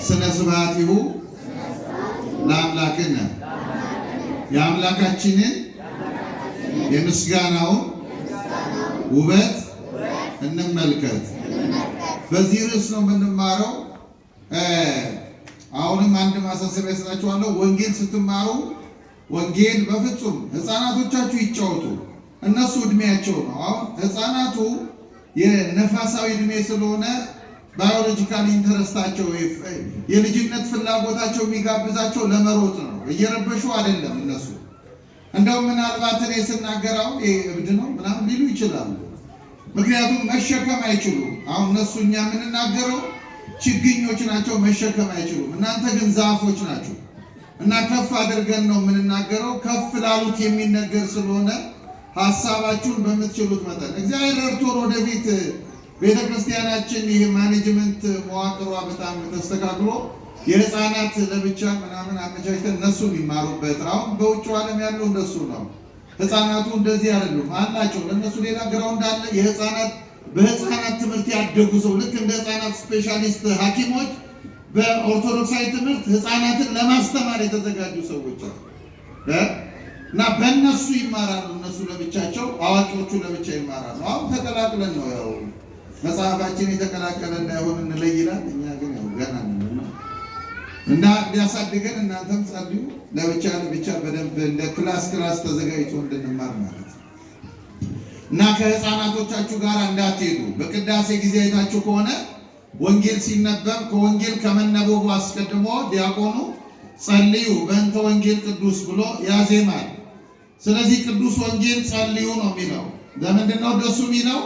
ስነ ስብሐቲሁ ለአምላክነ የአምላካችንን የምስጋናውን ውበት እንመልከት። በዚህ ርዕስ ነው የምንማረው። አሁንም አንድ ማሳሰቢያ ሰጣችኋለሁ። ወንጌል ስትማሩ ወንጌል በፍጹም ህፃናቶቻችሁ ይጫወቱ። እነሱ እድሜያቸው ነው። አሁን ህፃናቱ የነፋሳዊ እድሜ ስለሆነ ባዮሎጂካል ኢንተረስታቸው የልጅነት ፍላጎታቸው የሚጋብዛቸው ለመሮጥ ነው። እየረበሹ አይደለም። እነሱ እንደውም ምናልባት እኔ ስናገራው እብድ ነው ምናምን ሊሉ ይችላሉ። ምክንያቱም መሸከም አይችሉም። አሁን እነሱ እኛ የምንናገረው ችግኞች ናቸው፣ መሸከም አይችሉም። እናንተ ግን ዛፎች ናቸው እና ከፍ አድርገን ነው የምንናገረው። ከፍ ላሉት የሚነገር ስለሆነ ሐሳባችሁን በምትችሉት መጠን እግዚአብሔር ረድቶን ወደፊት ቤተክርስቲያናችን ይህ ማኔጅመንት መዋቅሯ በጣም ተስተካክሎ የህፃናት ለብቻ ምናምን አመቻችተን እነሱ ይማሩበት። አሁን በውጭ ዓለም ያለው እንደሱ ነው። ህፃናቱ እንደዚህ አይደሉም አላቸው። ለነሱ ሌላ ግራውንድ አለ። የህፃናት በህፃናት ትምህርት ያደጉ ሰው ልክ እንደ ህፃናት ስፔሻሊስት ሐኪሞች በኦርቶዶክሳዊ ትምህርት ህፃናትን ለማስተማር የተዘጋጁ ሰዎች እና በእነሱ ይማራሉ። እነሱ ለብቻቸው፣ አዋቂዎቹ ለብቻ ይማራሉ። አሁን ተቀላቅለን ነው ያው መጽሐፋችን የተቀላቀለ እንዳይሆን እንለይላል። እኛ ግን ያው ገና ነው እና ሊያሳድገን እናንተም ጸልዩ። ለብቻ በደንብ እንደ ክላስ ተዘጋጅቶ እንድንማር ማለት ነው እና ከህፃናቶቻችሁ ጋር እንዳትሄዱ። በቅዳሴ ጊዜ አይታችሁ ከሆነ ወንጌል ሲነበብ ከወንጌል ከመነበቡ አስቀድሞ ዲያቆኑ ጸልዩ በእንተ ወንጌል ቅዱስ ብሎ ያዜማል። ስለዚህ ቅዱስ ወንጌል ጸልዩ ነው የሚለው። ለምንድን ነው ደሱ የሚለው?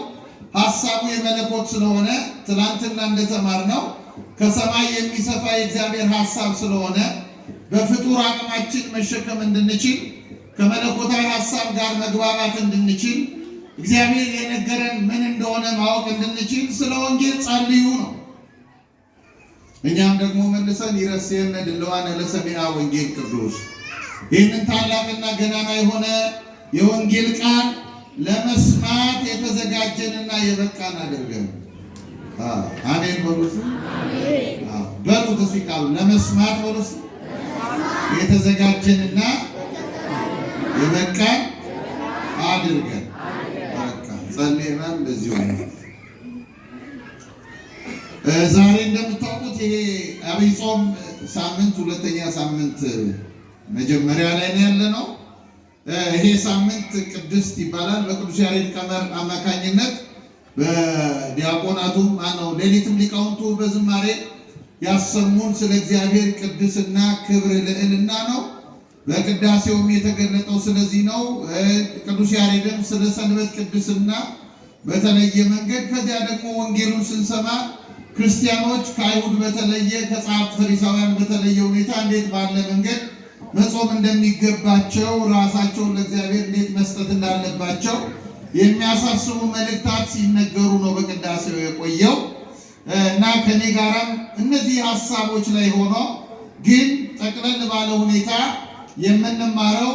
ሐሳቡ የመለኮት ስለሆነ ትናንትና እንደተማርነው ከሰማይ የሚሰፋ የእግዚአብሔር ሐሳብ ስለሆነ በፍጡር አቅማችን መሸከም እንድንችል ከመለኮታዊ ሐሳብ ጋር መግባባት እንድንችል እግዚአብሔር የነገረን ምን እንደሆነ ማወቅ እንድንችል ስለ ወንጌል ጸልዩ ነው። እኛም ደግሞ መልሰን ይረሴነ ድለዋነ ለሰሚዐ ወንጌል ቅዱስ ይህንን ታላቅና ገናና የሆነ የወንጌል ቃል ለመስማት የተዘጋጀንና የበቃን አድርገን አሜን በሉት። በሉት እስኪ ቃሉ ለመስማት በሉት። የተዘጋጀንና የበቃን አድርገን በቃ ጸልየናል። እንደዚሁ ዛሬ እንደምታውቁት ይሄ አብይ ጾም ሳምንት ሁለተኛ ሳምንት መጀመሪያ ላይ ነው ያለነው። ይሄ ሳምንት ቅድስት ይባላል። በቅዱስ ያሬድ ቀመር አማካኝነት በዲያቆናቱም ሌሊትም ሊቃውንቱ በዝማሬ ያሰሙን ስለ እግዚአብሔር ቅድስና ክብር ልዕልና ነው። በቅዳሴውም የተገለጠው ስለዚህ ነው። ቅዱስ ያሬድም ስለ ሰንበት ቅድስና በተለየ መንገድ፣ ከዚያ ደግሞ ወንጌሉን ስንሰማ ክርስቲያኖች ከአይሁድ በተለየ ከጸሐፍት ፈሪሳውያን በተለየ ሁኔታ እንዴት ባለ መንገድ መጾም እንደሚገባቸው ራሳቸውን ለእግዚአብሔር እንዴት መስጠት እንዳለባቸው የሚያሳስቡ መልእክታት ሲነገሩ ነው በቅዳሴው የቆየው እና ከኔ ጋራም እነዚህ ሐሳቦች ላይ ሆኖ ግን ጠቅለል ባለ ሁኔታ የምንማረው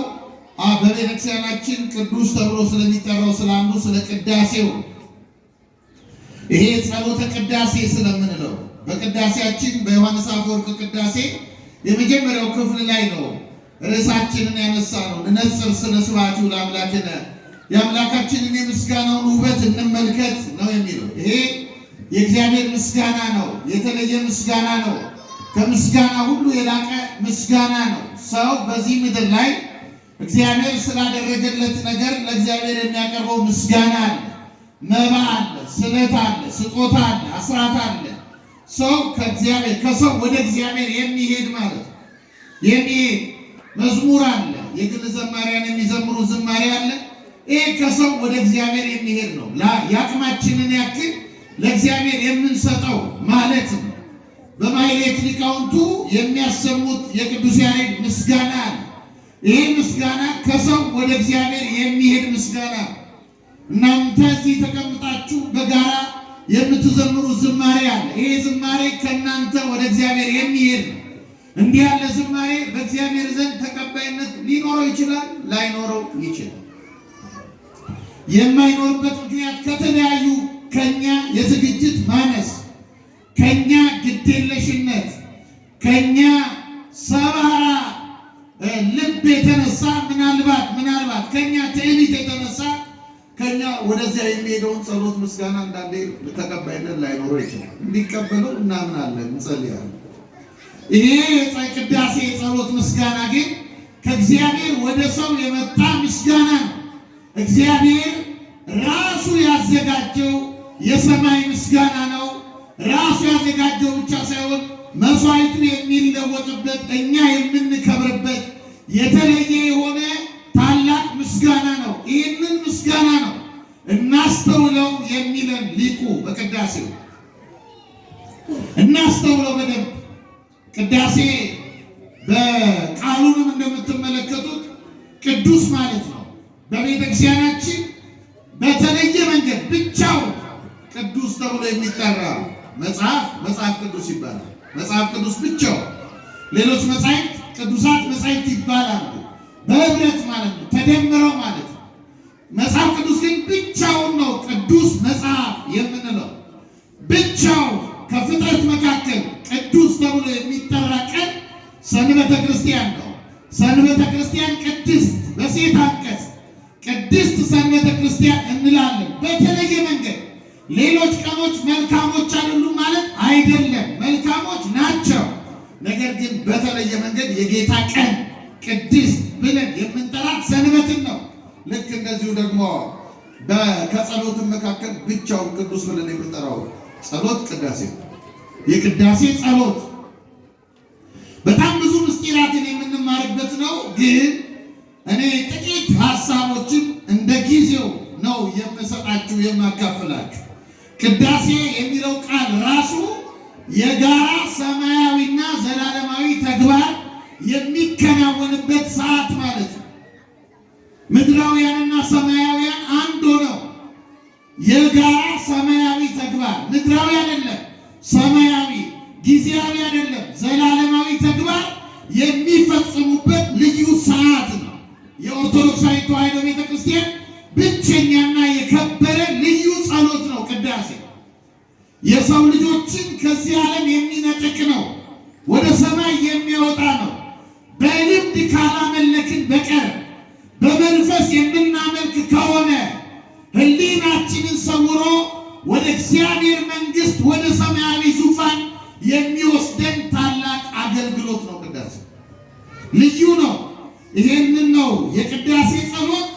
በቤተክርስቲያናችን ቅዱስ ተብሎ ስለሚጠራው ስላንዱ ስለ ቅዳሴው ይሄ ጸሎተ ቅዳሴ ስለምንለው በቅዳሴያችን በዮሐንስ አፈወርቅ ቅዳሴ የመጀመሪያው ክፍል ላይ ነው ርዕሳችንን ያነሳ ነው። ንነጽር ስለ ስብሐቲሁ ለአምላክነ የአምላካችንን የምስጋናውን ውበት እንመልከት ነው የሚለው። ይሄ የእግዚአብሔር ምስጋና ነው። የተለየ ምስጋና ነው። ከምስጋና ሁሉ የላቀ ምስጋና ነው። ሰው በዚህ ምድር ላይ እግዚአብሔር ስላደረገለት ነገር ለእግዚአብሔር የሚያቀርበው ምስጋና አለ፣ መባ አለ፣ ስለት አለ፣ ስጦታ አለ፣ አስራት አለ። ሰው ከሰው ወደ እግዚአብሔር የሚሄድ ማለት ነው። የሚሄድ መዝሙር አለ፣ የግል ዘማሪያን የሚዘምሩ ዝማሬ አለ። ይህ ከሰው ወደ እግዚአብሔር የሚሄድ ነው። የአቅማችንን ያክል ለእግዚአብሔር የምንሰጠው ማለት ነው። በማሕሌት ሊቃውንቱ የሚያሰሙት የቅዱስ ያሬድ ምስጋና አለ። ይህ ምስጋና ከሰው ወደ እግዚአብሔር የሚሄድ ምስጋና። እናንተ እዚህ ተቀምጣችሁ በጋራ የምትዘምሩ ዝማሬ አለ። ይህ ዝማሬ ከእናንተ ወደ እግዚአብሔር የሚሄድ ነው። እንዲህ ያለ ዝማሬ በእግዚአብሔር ዘንድ ተቀባይነት ሊኖረው ይችላል፣ ላይኖረው ይችላል። የማይኖርበት ምክንያት ከተለያዩ ከኛ የዝግጅት ማነስ፣ ከኛ ግዴለሽነት፣ ከኛ ሰባራ ልብ የተነሳ ምናልባት ከኛ ትዕቢት የተነሳ ከኛ ወደዚያ የሚሄደውን ጸሎት ምስጋና አንዳንዴ ተቀባይነት ላይኖረው ይችላል። እንዲቀበለው እናምናለን፣ እንጸልያለን። ይሄ ቅዳሴ የጸሎት ምስጋና ግን ከእግዚአብሔር ወደ ሰው የመጣ ምስጋና ነው። እግዚአብሔር ራሱ ያዘጋጀው የሰማይ ምስጋና ነው። ራሱ ያዘጋጀው ብቻ ሳይሆን መስዋዕቱ የሚለወጥበት እኛ የምንከብርበት የተለየ የሆነ ታላቅ ምስጋና ነው። ይህንን ምስጋና ነው እናስተውለው የሚለን ሊቁ በቅዳሴው። እናስተውለው በደንብ። ቅዳሴ በቃሉንም እንደምትመለከቱት ቅዱስ ማለት ነው። በቤተ ክርስቲያናችን በተለየ መንገድ ብቻው ቅዱስ ተብሎ የሚጠራ መጽሐፍ ቅዱስ ይባላል። መጽሐፍ ቅዱስ ብቻው። ሌሎች መጻሕፍት ቅዱሳት መጻሕፍት ይባላሉ። በህብረት ማለት ነው፣ ተደምረው ማለት ነው። መጽሐፍ ቅዱስ ግን ብቻውን ነው ቅዱስ መጽሐፍ የምንለው። ብቻው ከፍጥረት መካከል ቅዱስ ተብሎ የሚጠራ ቀን ሰንበተ ክርስቲያን ነው። ሰንበተ ክርስቲያን ቅድስት በሴት አንቀጽ ቅድስት ሰንበተ ክርስቲያን እንላለን። በተለየ መንገድ ሌሎች ቀኖች መልካሞች አይደሉም ማለት አይደለም፣ መልካሞች ናቸው። ነገር ግን በተለየ መንገድ የጌታ ቀን ቅድስት ብለን የምንጠራት ሰንበትን ነው። ልክ እንደዚሁ ደግሞ ከጸሎትም መካከል ብቻውን ቅዱስ ብለን የምንጠራው ጸሎት ቅዳሴ ነው። የቅዳሴ ጸሎት በጣም ብዙ ምስጢራትን የምንማርበት ነው። ግን እኔ ጥቂት ሀሳቦችን እንደ ጊዜው ነው የምሰጣችሁ የማካፍላችሁ። ቅዳሴ የሚለው ቃል ራሱ የጋራ ሰማያዊና ዘላለማዊ ተግባር የሚከናወንበት ሰዓት ማለት ነው። ምድራውያንና ሰማያውያን አንድ ሆነው የጋራ ሰማያዊ ተግባር፣ ምድራዊ አይደለም፣ ሰማያዊ፣ ጊዜያዊ አይደለም፣ ዘላለማዊ ተግባር የሚፈጽሙበት ልዩ ሰዓት ነው። የኦርቶዶክሳዊ ተዋሕዶ ቤተክርስቲያን ብቸኛና የከበረ ልዩ ጸሎት ነው ቅዳሴ። የሰው ልጆችን ከዚህ ዓለም የሚነጥቅ ነው፣ ወደ ሰማይ የሚያወጣ ነው። በልምድ ካላመለክን በቀር በመንፈስ የምናመልክ ከሆነ ሕሊናችንን ሰውሮ ወደ እግዚአብሔር መንግሥት ወደ ሰማያዊ ዙፋን የሚወስደን ታላቅ አገልግሎት ነው ቅዳሴ። ልዩ ነው። ይሄንን ነው የቅዳሴ ጸሎት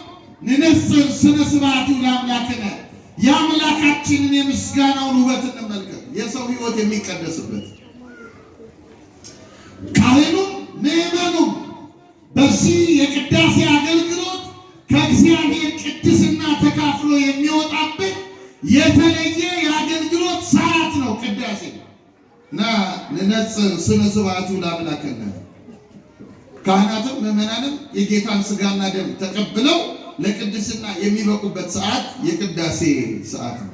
ንነጽር ስነ ስብሐቱ ለአምላክነ፣ የአምላካችንን የምስጋናውን ውበት እንመልከት። የሰው ሕይወት የሚቀደስበት ካህኑም ምዕመኑም በዚህ የቅዳሴ አገልግሎት ከእግዚአብሔር ቅድስና ተካፍሎ የሚወጣበት የተለየ የአገልግሎት ሰዓት ነው ቅዳሴ እና ንነጽር ስነ ስብሐቱ ለአምላክነ። ካህናትም ምዕመናንም የጌታን ሥጋና ደም ተቀብለው ለቅድስና የሚበቁበት ሰዓት የቅዳሴ ሰዓት ነው።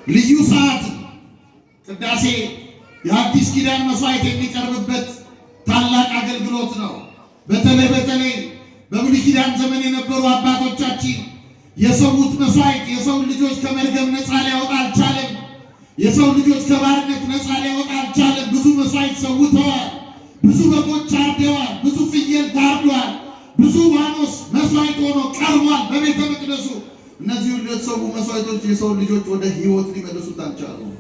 ልዩ ሰዓት ነው ቅዳሴ። የአዲስ ኪዳን መስዋዕት የሚቀርብበት ታላቅ አገልግሎት ነው። በተለይ በብሉይ ኪዳን ዘመን የነበሩ አባቶቻችን የሰዉት መስዋዕት የሰው ልጆች ከመርገም ነፃ ሊያወጣ አልቻለም። የሰው ልጆች ከባርነት ነፃ ሊያወጣ አልቻለም። ብዙ መስዋዕት ሰውተዋል። ብዙ በጎች አርደዋል። ብዙ ፍየል ታርዷል። ብዙ ዋኖስ መስዋዕት ሆኖ ቀርቧል በቤተ መቅደሱ። እነዚህ ሁሉ የተሰዉ መስዋዕቶች የሰው ልጆች ወደ ሕይወት ሊመልሱት አልቻሉም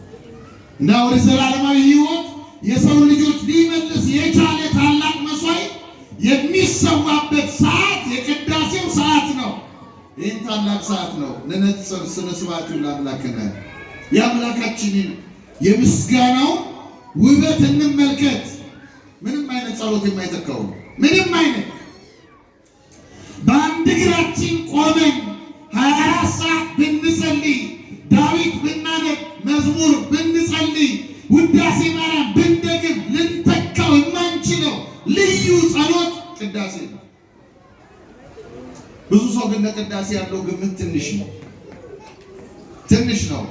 እና ወደ ዘላለማዊ ሕይወት የሰው ልጆች ሊመልስ የቻለ ታላቅ መስዋዕት የሚሰዋበት ሰዓት የቅዳሴው ሰዓት ነው። ይህን ታላቅ ሰዓት ነው ንነጽር ስነ ስብሐቱ ለአምላክነ። የአምላካችንን የምስጋናው ውበት እንመልከት። ምንም አይነት ጸሎት የማይተካው ምንም አይነት በአንድ እግራችን ቆመን 24 ሰዓት ብንጸልይ፣ ዳዊት ብናነብ፣ መዝሙር ብንጸልይ፣ ውዳሴ ማርያም ብንደግም ልንተካው የማንችለው ልዩ ጸሎት ቅዳሴ ነው። ብዙ ሰው ግን ለቅዳሴ ያለው ግምት ትንሽ ነው።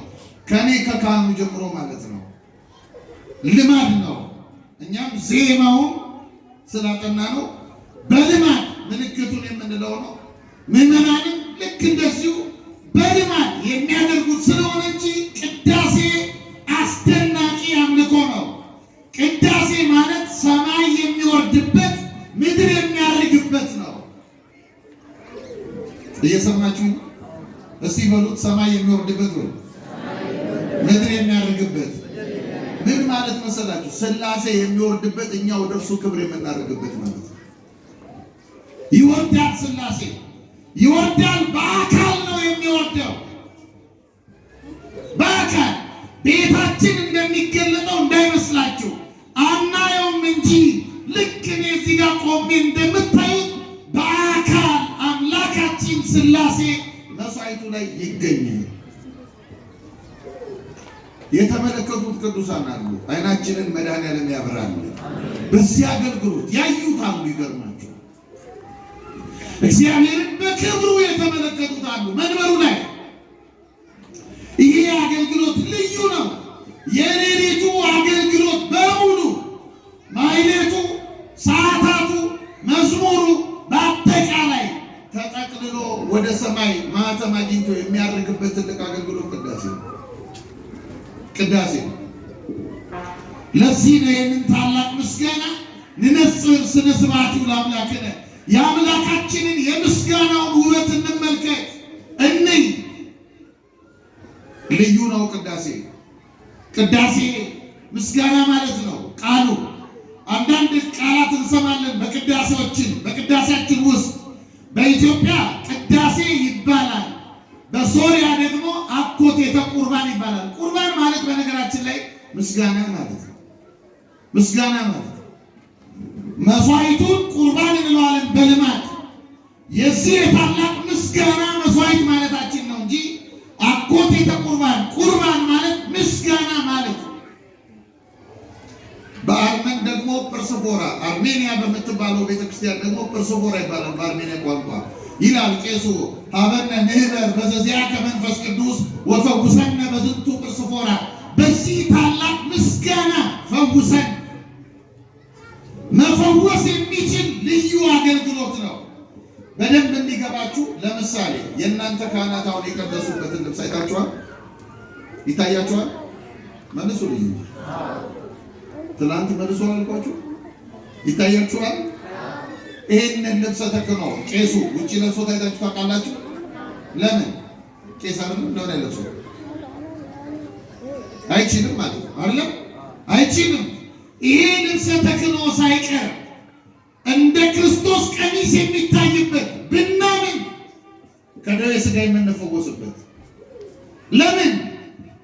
ከኔ ከካህኑ ጀምሮ ማለት ነው። ልማድ ነው። እኛም ዜማውን ስላጠና ነው በልማድ ምልክቱን የምንለው ነው። ምዕመናንም ልክ እንደዚሁ በልማድ የሚያደርጉት ስለሆነ እንጂ ቅዳሴ አስደናቂ አምልኮ ነው። ቅዳሴ ማለት እየሰማችሁ እስቲ በሉት። ሰማይ የሚወርድበት ወይ ምድር የሚያርግበት። ምን ማለት መሰላችሁ? ሥላሴ የሚወርድበት እኛ ወደ እርሱ ክብር የምናደርግበት ማለት ነው። ይወርዳል፣ ሥላሴ ይወርዳል። በአካል ነው የሚወርደው። በአካል ቤታችን እንደሚገለጠው እንዳይመስላችሁ፣ አናየውም እንጂ ልክ እኔ እዚህ ጋር ቆሜ እንደምታዩት በአካል አምላካችን ሥላሴ መስዋዕቱ ላይ ይገኛል። የተመለከቱት ቅዱሳን አሉ። አይናችንን መድኃኔዓለም ያብራል። በዚህ አገልግሎት ያዩት አሉ። ይገርማቸው እግዚአብሔርን በክብሩ የተመለከቱት አሉ። መንበሩ ላይ ይሄ አገልግሎት ልዩ ነው። የሌሊቱ አገልግሎት በሙሉ ማህሌቱ፣ ሰዓታቱ፣ መዝሙሩ በአጠቃላይ ተጠቅልሎ ወደ ሰማይ ማኅተም አግኝቶ የሚያርግበት ትልቅ አገልግሎት ቅዳሴ ነው። ቅዳሴ ነው። ለዚህ ነው ይህንን ታላቅ ምስጋና ንነጽር ስነ ስብሐቲሁ ለአምላክነ፣ የአምላካችንን የምስጋናውን ውበት እንመልከት እንይ። ልዩ ነው ቅዳሴ። ቅዳሴ ምስጋና ማለት ነው ቃሉ። አንዳንድ ቃላት እንሰማለን በቅዳሴያችን ውስጥ። በኢትዮጵያ ቅዳሴ ይባላል፣ በሶሪያ ደግሞ አኮቴተ ቁርባን ይባላል። ቁርባን ማለት በነገራችን ላይ ምስጋና ማለት ነው። ምስጋና ማለት መስዋዕቱን ቁርባን እንለዋለን በልማድ። የዚህ የታላቅ ምስጋና መስዋዕት ማለታችን ነው እንጂ አኮቴተ ቁርባን ማለት ምስጋና ማለት ነው። በአርመን ደግሞ ፐርሶፎራ፣ አርሜኒያ በምትባለው ቤተክርስቲያን ደግሞ ፐርሶፎራ ይባላል በአርሜኒያ ቋንቋ። ይላል ቄሱ ሀበነ ንህበር በዘዚአከ መንፈስ ቅዱስ ወፈውሰነ በዝንቱ ጵርስፎራ። በዚህ ታላቅ ምስጋና ፈውሰን። መፈወስ የሚችል ልዩ አገልግሎት ነው። በደንብ እንዲገባችሁ ለምሳሌ የእናንተ ካህናት አሁን የቀደሱበትን ልብስ አይታችኋል? ይታያችኋል? መልሱ። ልዩ ትናንት መልሱ አላልኳችሁ? ይታያችኋል? ይህንን ልብሰ ተክህኖ ቄሱ ውጭ ለብሶ ታይታችሁ ታውቃላችሁ? ለምን? ቄስ አይደለም እንደሆነ ለብሶ አይችልም ማለት ነው አይደለም? አይችልም። ይሄ ልብሰ ተክህኖ ሳይቀር እንደ ክርስቶስ ቀሚስ የሚታይበት ብናምን ከደዌ ሥጋ የምንፈወስበት። ለምን?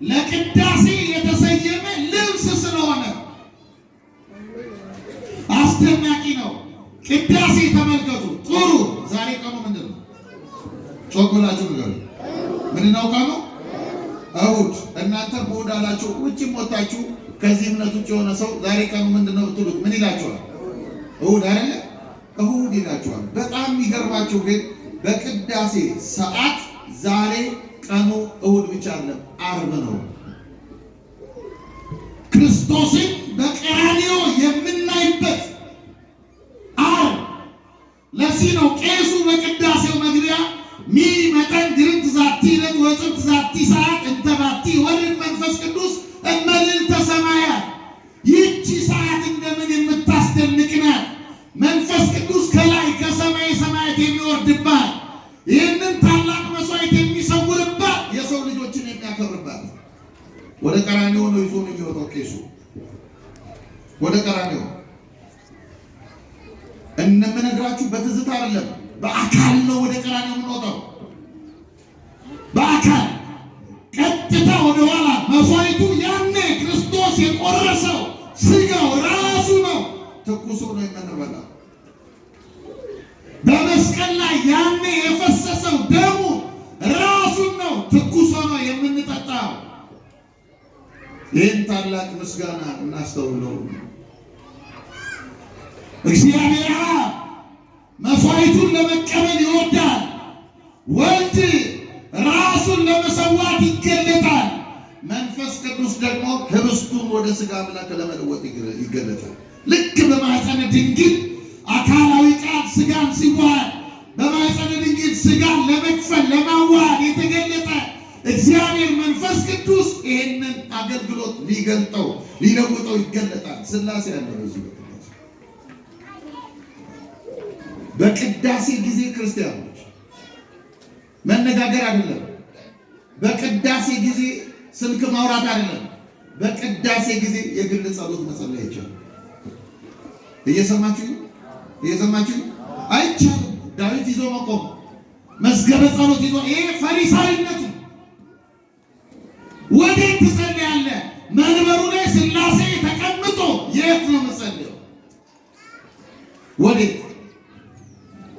ለቅዳሴ የተሰየመ ልብስ ስለሆነ። አስደናቂ ነው። ቅዳሴ ተመልከቱ። ጥሩ። ዛሬ ቀኑ ምንድን ነው? ጮክ ብላችሁ ንገሩ። ምንድን ነው ቀኑ? እሑድ። እናንተ እሑድ አላችሁ። ውጭም ወጣችሁ ከዚህ እምነት ውጭ የሆነ ሰው ዛሬ ቀኑ ምንድን ነው ብትሉት ምን ይላችኋል? እሑድ አይደለ? እሑድ ይላችኋል። በጣም የሚገርማችሁ ግን በቅዳሴ ሰዓት ዛሬ ቀኑ እሑድ ብቻ አይደለም፣ ዓርብ ነው። ክርስቶስን በቀራንዮ የምናይበት ዓርብ። ለዚህ ነው ቄሱ በቅዳሴው መግቢያ ሚመጠን ድርምት ዛቲ ዕለት ወጽብት ዛቲ ሰዓት እንተ ባቲ ወልድ መንፈስ ቅዱስ እመልዕልተ ሰማያት። ይህቺ ሰዓት እንደምን የምታስደንቅ ናት! መንፈስ ቅዱስ ከላይ ከሰማይ ሰማያት የሚወርድባት፣ ይህንን ታላቅ መስዋዕት የሚሰውርባት፣ የሰው ልጆችን የሚያከብርባት። ወደ ቀራንዮ ነው ይዞ ነው የሚወጣው ቄሱ። ወደ ቀራንዮ እንደምነግራችሁ በትዝታ አይደለም፣ በአካል ነው ወደ ቀራንዮ የምንወጣው። በአካል ቀጥታ ወደ ኋላ። መስዋዕቱ ያኔ ክርስቶስ የቆረሰው ስጋው ራሱ ነው፣ ትኩሱ ነው የምንበላው። በመስቀል ላይ ያኔ የፈሰሰው ደሙ ራሱን ነው፣ ትኩሱ ነው የምንጠጣው። ይህን ታላቅ ምስጋና እናስተውለው። እግዚአብሔር መስዋዕቱን ለመቀበል ይወዳል። ወልድ ራሱን ለመሰዋት ይገለጣል። መንፈስ ቅዱስ ደግሞ ህብስቱን ወደ ሥጋ አምላክ ለመለወጥ ይገለጣል። ልክ በማኅፀነ ድንግል አካላዊ ቃል ሥጋን ሲዋሃድ በማኅፀነ ድንግል ሥጋን ለመክፈል ለማዋሃድ የተገለጠ እግዚአብሔር መንፈስ ቅዱስ ይህንን አገልግሎት ሊገልጠው ሊለውጠው ይገለጣል። ሥላሴ ያለው በዚህ በቅዳሴ ጊዜ ክርስቲያኖች መነጋገር አይደለም። በቅዳሴ ጊዜ ስልክ ማውራት አይደለም። በቅዳሴ ጊዜ የግል ጸሎት መጸለይ ይቻላል። እየሰማችሁ አይቻልም። ዳዊት ይዞ መቆም፣ መዝገበ ጸሎት ይዞ፣ ይሄ ፈሪሳዊነት ነው። ወዴት ትጸልያለህ? መንበሩ ላይ ሥላሴ ተቀምጦ የት ነው መጸለየው? ወዴት?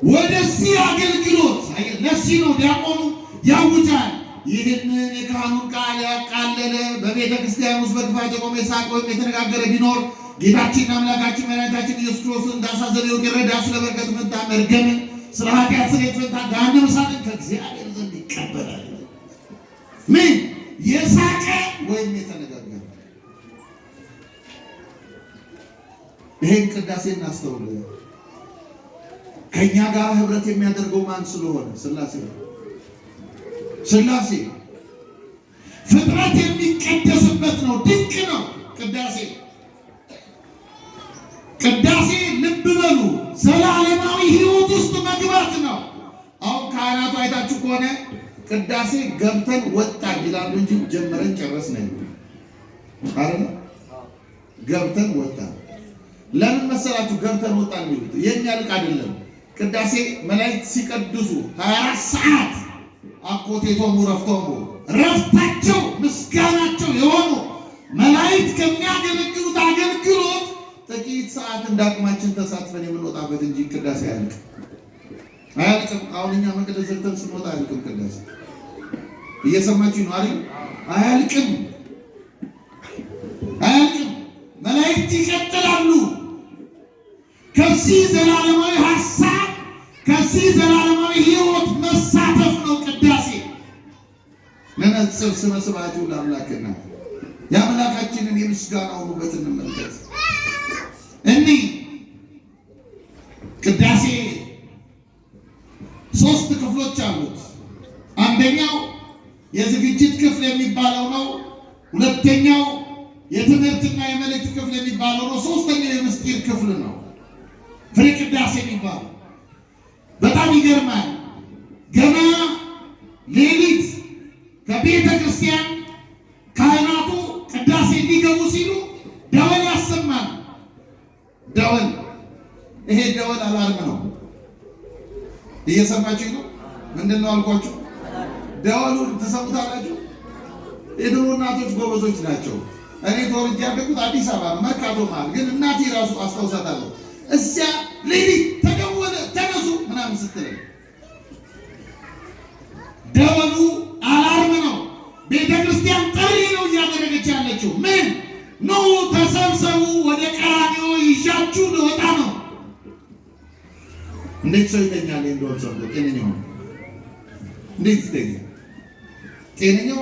ወደዚህ አገልግሎት። ለዚህ ነው ዲያቆኑ ያውጃል። ይህንን የካህኑን ቃል ያቃለለ በቤተ ክርስቲያን ውስጥ በክፋት የቆመ የሳቀ ወይም የተነጋገረ ቢኖር ጌታችን አምላካችን መድኃኒታችን ኢየሱስ ክርስቶስ እንዳሳዘነው ይረዳ። ስለ በረከት ፈንታ መርገምን፣ ስለ ኃጢአት ስርየት ፈንታ ገሃነመ እሳትን ከእግዚአብሔር ዘንድ ይቀበላል። ምን የሳቀ ወይም የተነጋገረ? ይሄን ቅዳሴ እናስተውል። ከኛ ጋር ህብረት የሚያደርገው ማን ስለሆነ? ሥላሴ። ሥላሴ ፍጥረት የሚቀደስበት ነው። ድንቅ ነው ቅዳሴ። ቅዳሴ ልብ በሉ፣ ዘላለማዊ ሕይወት ውስጥ መግባት ነው። አሁን ካህናቱ አይታችሁ ከሆነ ቅዳሴ ገብተን ወጣን ይላሉ እንጂ ጀምረን ጨረስን አይደል? ገብተን ወጣን። ለምን መሰላችሁ ገብተን ወጣን የሚሉት? የኛ ልቅ አይደለም። ቅዳሴ መላእክት ሲቀድሱ 24 ሰዓት አኮቴቶሙ ረፍቶሙ፣ ረፍታቸው ምስጋናቸው የሆኑ መላእክት ከሚያገለግሉት አገልግሎት ጥቂት ሰዓት እንዳቅማችን ተሳትፈን የምንወጣበት እንጂ ቅዳሴ አያልቅም። አሁን እኛ መቅደስ ዘግተን ስንወጣ አያልቅም ቅዳሴ። እየሰማችሁ ነው አይደል? አያልቅም። መላእክት ይቀጥላሉ። ከዚህ ዘላለማዊ ሐሳብ ከዚህ ዘላለማዊ ሕይወት መሳተፍ ነው ቅዳሴ። ነነጽር ስመ ስብሐቱ ለአምላክና የአምላካችንን የምስጋናውን ውበት እንመልከት። እኒህ ቅዳሴ 3 ክፍሎች አሉት። አንደኛው የዝግጅት ክፍል የሚባለው ነው። ሁለተኛው የትምህርትና የመልእክት ክፍል የሚባለው ነው። ሶስተኛው የምስጢር ክፍል ነው። ፍሬ ቅዳሴ የሚባለው በጣም ይገርማል። ገና ሌሊት ከቤተ ክርስቲያን ካህናቱ ቅዳሴ እንዲገቡ ሲሉ ደወል ያሰማል። ደወል፣ ይሄ ደወል አላርም ነው። እየሰማችሁ ነው? ምንድን ነው አልኳችሁ? ደወሉን ትሰሙታላችሁ። የድሮ እናቶች ጎበዞች ናቸው። እኔ ተወልጄ ያደግኩት አዲስ አበባ መርካቶ መሀል፣ ግን እናቴ ራሱ አስታውሳታለሁ። እዚያ ሌሊት ተደወለ ተነሱ ምናምን ስትለኝ ደወሉ አላርም ነው። ቤተ ክርስቲያን ጥሪ ነው እያደረገች ያለችው። ምን ኑ ተሰብሰቡ፣ ወደ ቀራንዮ ይዣችሁ ልወጣ ነው። እንዴት ሰው ይተኛል? እንደው ሰው ጤነኛው እንዴት ይተኛል? ጤነኛው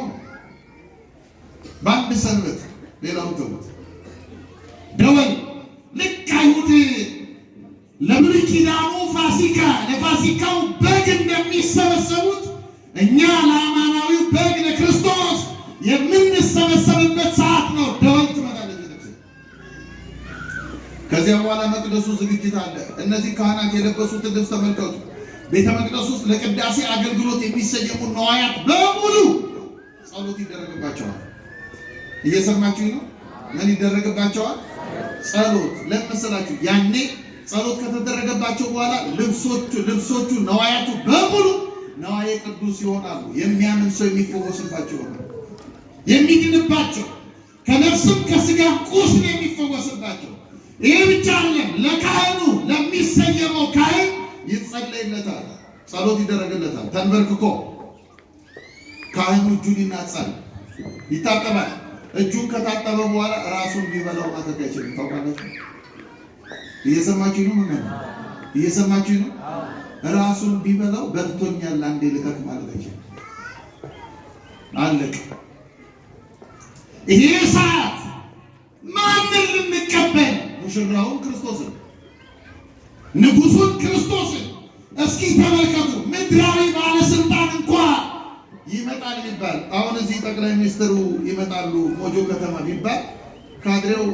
በአንድ ሰንበት ሌላው ተውት። ደወል ልክ አይሁድ ለብሉይ ኪዳኑ ፋሲካ ለፋሲካው በግ እንደሚሰበሰቡት እኛ ለአማናዊው በግ ለክርስቶስ የምንሰበሰብበት ሰዓት ነው። ደወል ትመጣለች። ከዚያ በኋላ መቅደሱ ዝግጅት አለ። እነዚህ ካህናት የለበሱትን ልብስ ተመልከቱ። ቤተ መቅደስ ውስጥ ለቅዳሴ አገልግሎት የሚሰየሙ ነዋያት በሙሉ ጸሎት ይደረግባቸዋል። እየሰማችሁ ነው? ምን ይደረግባቸዋል? ጸሎት። ለምሳላችሁ ያኔ ጸሎት ከተደረገባቸው በኋላ ልብሶቹ ነዋያቱ በሙሉ ነዋየ ቅዱስ ይሆናሉ። የሚያምን ሰው የሚፈወስባቸው ይሆናል። የሚድንባቸው ከነፍስም ከስጋም ቁስል የሚፈወስባቸው። ይህ ብቻ አይደለም። ለካህኑ ለሚሰየመው ካህን ይጸለይለታል፣ ጸሎት ይደረግለታል። ተንበርክኮ ካህኑ እጁን ይናጻል፣ ይታጠባል። እጁን ከታጠበ በኋላ ራሱን ቢበላው ማድረግ አይችልም። ታውቃላችሁ? እየሰማችሁ ነው? ምን ነው? እየሰማችሁ ነው? ራሱን ቢበላው በልቶኛል አንዴ ልቀቅ ማለት አይችልም። አለቅ። ይሄ ሰዓት ማንን ልንቀበል? ሙሽራውን ክርስቶስን፣ ንጉሱን ክርስቶስን። እስኪ ተመልከቱ። ምድራዊ ባለስልጣን እንኳን ይመጣል ይባል። አሁን እዚህ ጠቅላይ ሚኒስትሩ ይመጣሉ ሞጆ ከተማ ቢባል ካድሬው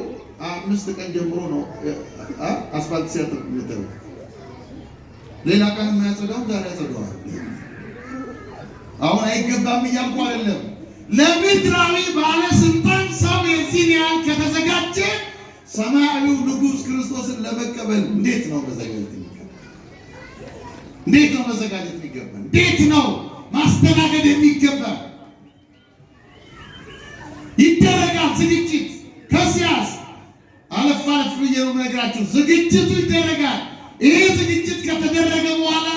5 ቀን ጀምሮ ነው አስፋልት ሲያጥር የሚተው። ሌላ ቀን የማያጸዳው ዛሬ ያጸዳዋል። አሁን አይገባም እያልኩ አይደለም። ለምድራዊ ባለስልጣን ሰው የዚህን ያህል ከተዘጋጀ ሰማያዊው ንጉሥ ክርስቶስን ለመቀበል እንዴት ነው መዘጋጀት የሚገባ? እንዴት ነው መዘጋጀት የሚገባ? እንዴት ነው ማስተናገድ የሚገባ? ይደረጋል ዝግጅት። ከዚያስ አለፍ አለፍ ብዬ ነው የምነግራችሁ። ዝግጅቱ ይደረጋል። ይሄ ዝግጅት ከተደረገ በኋላ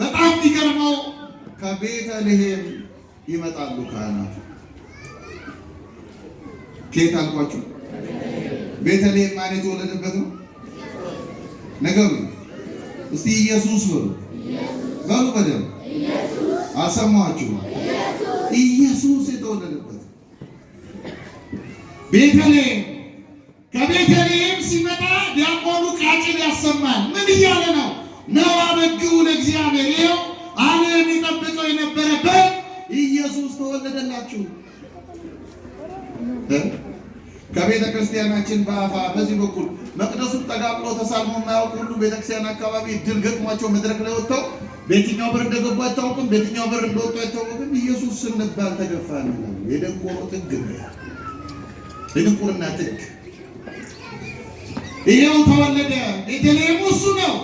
በጣም የሚገርመው ከቤተልሔም ይመጣሉ ካህናቱ። ከየት አልኳችሁ? ቤተልሔም ማን የተወለደበት ነው? ነገሩ እስቲ ኢየሱስ በሉ በሉ በደምብ አሰማችሁ። ኢየሱስ የተወለደበት ቤተልሔም። ከቤተልሔም ሲመጣ ዲያቆኑ ቃጭል ያሰማል። ምን እያለ ነው? ነዋ በግዑ ለእግዚአብሔር፣ ይኸው ዓለም የሚጠብቀው የነበረ በግ ኢየሱስ ተወለደላችሁ። ከቤተ ክርስቲያናችን በአፋ በዚህ በኩል መቅደሱን ጠጋ ብሎ ተሳልሞ የማያውቁ ሁሉ ቤተክርስቲያን አካባቢ ድል ገጥሟቸው መድረክ ላይ ወጥተው በየትኛው በር እንደገቡ አይታወቅም፣ በየትኛው በር እንደወጡ አይታወቅም። ኢየሱስ ስንባል ተገፋን። የደንቆሮ ጥግ ነው፣ የድንቁርና ጥግ። ይሄው ተወለደ። ቤተልሔም እሱ ነው።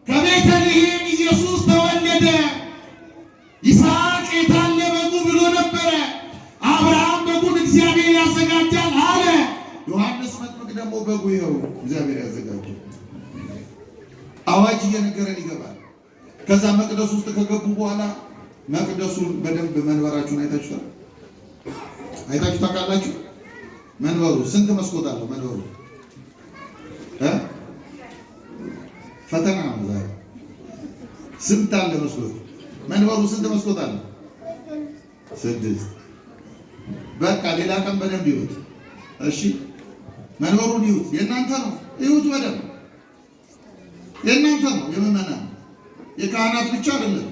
ከቤተልሔም ኢየሱስ ተወለደ። ይስሐቅ የታለ በጉ ብሎ ነበረ። አብርሃም በጉን እግዚአብሔር ያዘጋጃል አለ። ዮሐንስ መጥምቅ ደግሞ በጉ ይኸው እግዚአብሔር ያዘጋጃል። አዋጅ እየነገረን ይገባል። ከዛ መቅደስ ውስጥ ከገቡ በኋላ መቅደሱን በደንብ መንበራችሁን አይታችሁታል? አይታችሁ ታውቃላችሁ? መንበሩ ስንት መስኮት አለው? መንበሩ ፈተና ነው ዛሬ። ስንት አለ መስኮት? መንበሩ ስንት መስኮት አለ? 6። በቃ ሌላ ቀን በደንብ ይሁት። እሺ መንበሩን ይሁት። የእናንተ ነው፣ ይሁት በደንብ የእናንተ ነው። የምዕመናን የካህናት ብቻ አይደለም።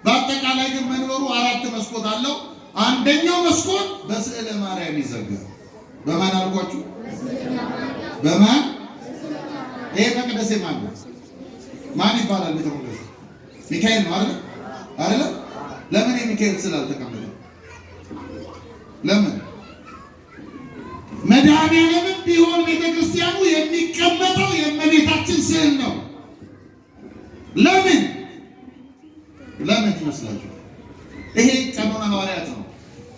በአጠቃላይ ግን መንበሩ 4 መስኮት አለው። አንደኛው መስኮት በስዕለ ማርያም ይዘጋል። በማን አልኳችሁ? በማን? ይሄ መቅደስ የማን ነው? ማን ይባላል? ቤተ መቅደስ ሚካኤል ነው አይደል? አይደል? ለምን የሚካኤል ስላልተቀመጠ? ለምን? መድኃኒዓለምም ቢሆን ቤተክርስቲያኑ የሚቀመጠው የእመቤታችን ስዕል ነው። ለምን? ለምን ይመስላችሁ? ይሄ ቀኖና ሐዋርያት ነው።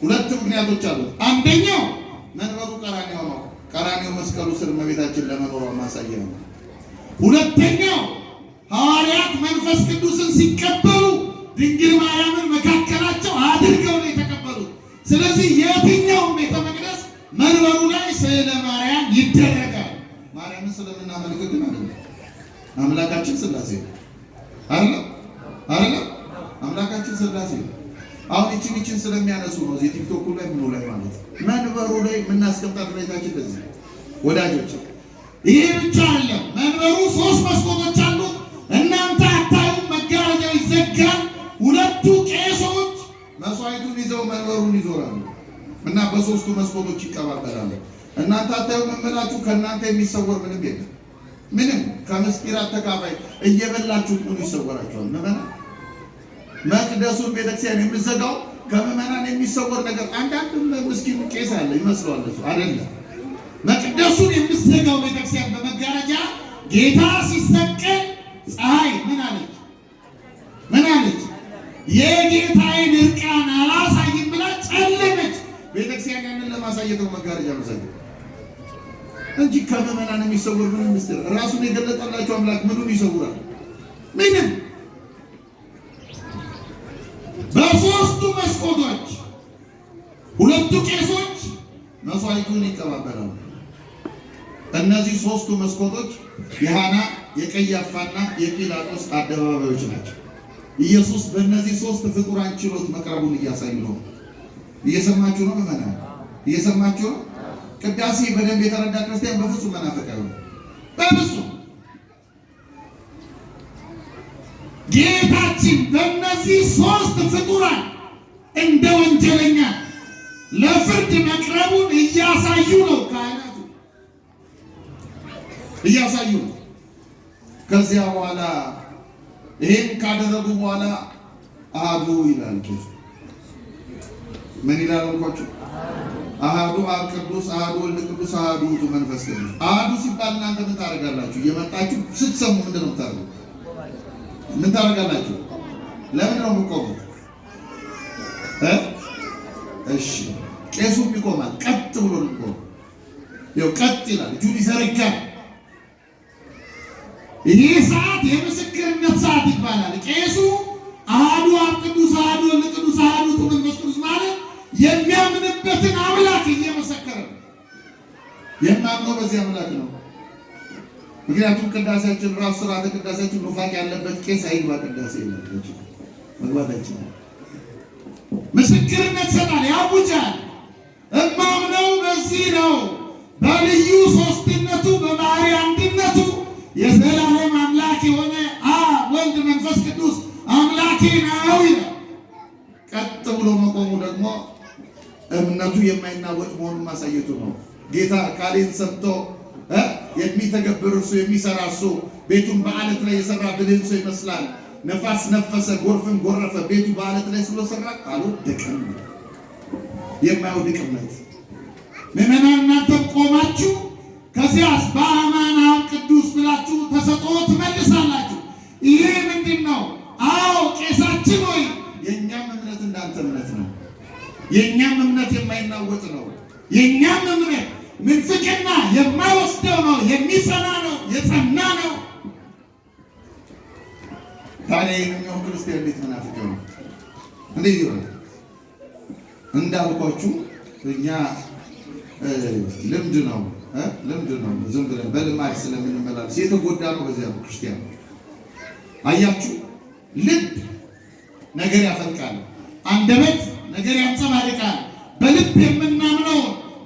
2 ምክንያቶች አሉት። አንደኛው መንበሩ ቀራንዮ ነው። ቀራንዮ መስቀሉ ስር እመቤታችን ለመኖሯ ማሳያ ነው። ሁለተኛው ሐዋርያት መንፈስ ቅዱስን ሲቀበሉ ድንግል ማርያምን መካከላቸው አድርገው ነው የተቀበሉት። ስለዚህ የትኛውም ቤተ መቅደስ መንበሩ ላይ ስዕለ ማርያም ይደረጋል። ማርያምን ስለምናመልክ ግን አይደለም። አምላካችን ሥላሴ ነው አይደል? አይደል? አምላካችን ሥላሴ ነው። አሁን ይችን ስለሚያነሱ ነው እዚህ ቲክቶክ ላይ ምኑ ላይ ማለት መንበሩ ላይ የምናስቀምጣት ቤታችን ለዚህ ወዳጆች። ይሄ ብቻ አይደለም። መንበሩ 3 መስኮቶች አሉት። እናንተ አታዩም፣ መጋረጃው ይዘጋል። 2 ቄሶች መስዋዕቱን ይዘው መንበሩን ይዞራሉ እና በ3ቱ መስኮቶች ይቀባበላሉ። እናንተ አታዩም እምላችሁ፣ ከእናንተ የሚሰወር ምንም የለም። ምንም ከምስጢራት ተካፋይ እየበላችሁ ምን ይሰወራችኋል? ምዕመናን መቅደሱን ቤተክርስቲያን የምትዘጋው ከምዕመናን የሚሰወር ነገር አንዳንድ ምስኪን ቄስ አለ ይመስለዋል። እሱ አይደለም። መቅደሱን የምትዘጋው ቤተክርስቲያን በመጋረጃ ጌታ ሲሰቀል ፀሐይ ምን አለች? ምን አለች? የጌታዬን እርቃን አላሳይም ብላ ጨለመች። ቤተክርስቲያን ያንን ለማሳየት ነው መጋረጃ መዘጋው እንጂ ከምዕመናን የሚሰወር ምንም ምስጢር ራሱን የገለጠላቸው አምላክ ምኑን ይሰውራል? ምንም። በ3ቱ መስኮቶች 2 ቄሶች መስዋዕቱን ይቀባበላሉ። እነዚህ 3ቱ መስኮቶች የሐና የቀያፋና የጲላጦስ አደባባዮች ናቸው። ኢየሱስ በእነዚህ 3 ፍጡራን ችሎት መቅረቡን እያሳዩ ነው። እየሰማችሁ ነው ምዕመናን? እየሰማችሁ ነው? ቅዳሴ በደንብ የተረዳ ክርስቲያን በፍጹም መናፈቅ አይሆንም። በፍጹም ጌታችን በእነዚህ 3 ፍጡራን እንደ ወንጀለኛ ለፍርድ መቅረቡን እያሳዩ ነው። ካህናቱ እያሳዩ ነው። ከዚያ በኋላ ይሄን ካደረጉ በኋላ አሐዱ ይላል ቄሱ። ምን ይላል አልኳችሁ? አሐዱ አብ ቅዱስ፣ አሐዱ ወልድ ቅዱስ፣ አሐዱ ውእቱ መንፈስ ቅዱስ። አሐዱ ሲባል እናንተ ምን ታደርጋላችሁ? እየመጣችሁ ስትሰሙ ምንድን ነው የምታደርጉት? ምን ታደርጋላችሁ? ለምንድን ነው የምትቆሙት? እሺ ቄሱም ይቆማል። ቀጥ ብሎ ነው የሚቆመው። ይኸው ቀጥ ይላል፣ እጁን ይዘረጋል። ይህ ሰዓት የምስክርነት ሰዓት ይባላል። ቄሱ አሐዱ አብ ቅዱስ፣ አሐዱ ወልድ ቅዱስ፣ አሐዱ ውእቱ መንፈስ ቅዱስ ማለት የሚያምንበትን አምላክ እየመሰከረ ነው። የማምነው በዚህ አምላክ ነው። ምክንያቱም ቅዳሴያችን ራሱ ስርዓተ ቅዳሴያችን ኑፋቄ ያለበት ቄስ አይግባ ቅዳሴ የለበትም መግባታችን ምስክርነት ሰጣል፣ ያውጃል። እማምነው በዚህ ነው፣ በልዩ ሶስትነቱ በባህሪ አንድነቱ የዘላለም አምላክ የሆነ አብ ወልድ መንፈስ ቅዱስ አምላኬ ነው ይላል። ቀጥ ብሎ መቆሙ ደግሞ እምነቱ የማይናወጥ መሆኑን ማሳየቱ ነው። ጌታ ቃሌን ሰምቶ የሚተገብር እርሱ የሚሰራ እሱ ቤቱን በዓለት ላይ የሰራ ብልህ ሰው ይመስላል። ነፋስ ነፈሰ፣ ጎርፍም ጎረፈ፣ ቤቱ በዓለት ላይ ስለሰራ አልወደቀም። የማይወድቅ እምነት። ምዕመናን እናንተም ቆማችሁ ከዚያስ በአማን አብ ቅዱስ ብላችሁ ተሰጥኦ ትመልሳላችሁ። ይሄ ምንድን ነው? አዎ ቄሳችን ሆይ የእኛም እምነት እንዳንተ እምነት ነው። የእኛም እምነት የማይናወጥ ነው። የእኛም እምነት ምንፍቅና የማይወስደው ነው፣ የሚጸና ነው፣ የጸና ነው። ታዲያ የኛው ክርስቲያን እንዴት መናፍቅ ነው? እንዴት ይሆናል? እንዳልኳችሁ እኛ ልምድ ነው ዝም ብለን በልማድ ስለምንመላለስ የተጎዳ ነው። በዚያ ክርስቲያን አያችሁ፣ ልብ ነገር ያፈልቃል፣ አንደበት ነገር ያንጸባርቃል። በልብ የምናምነው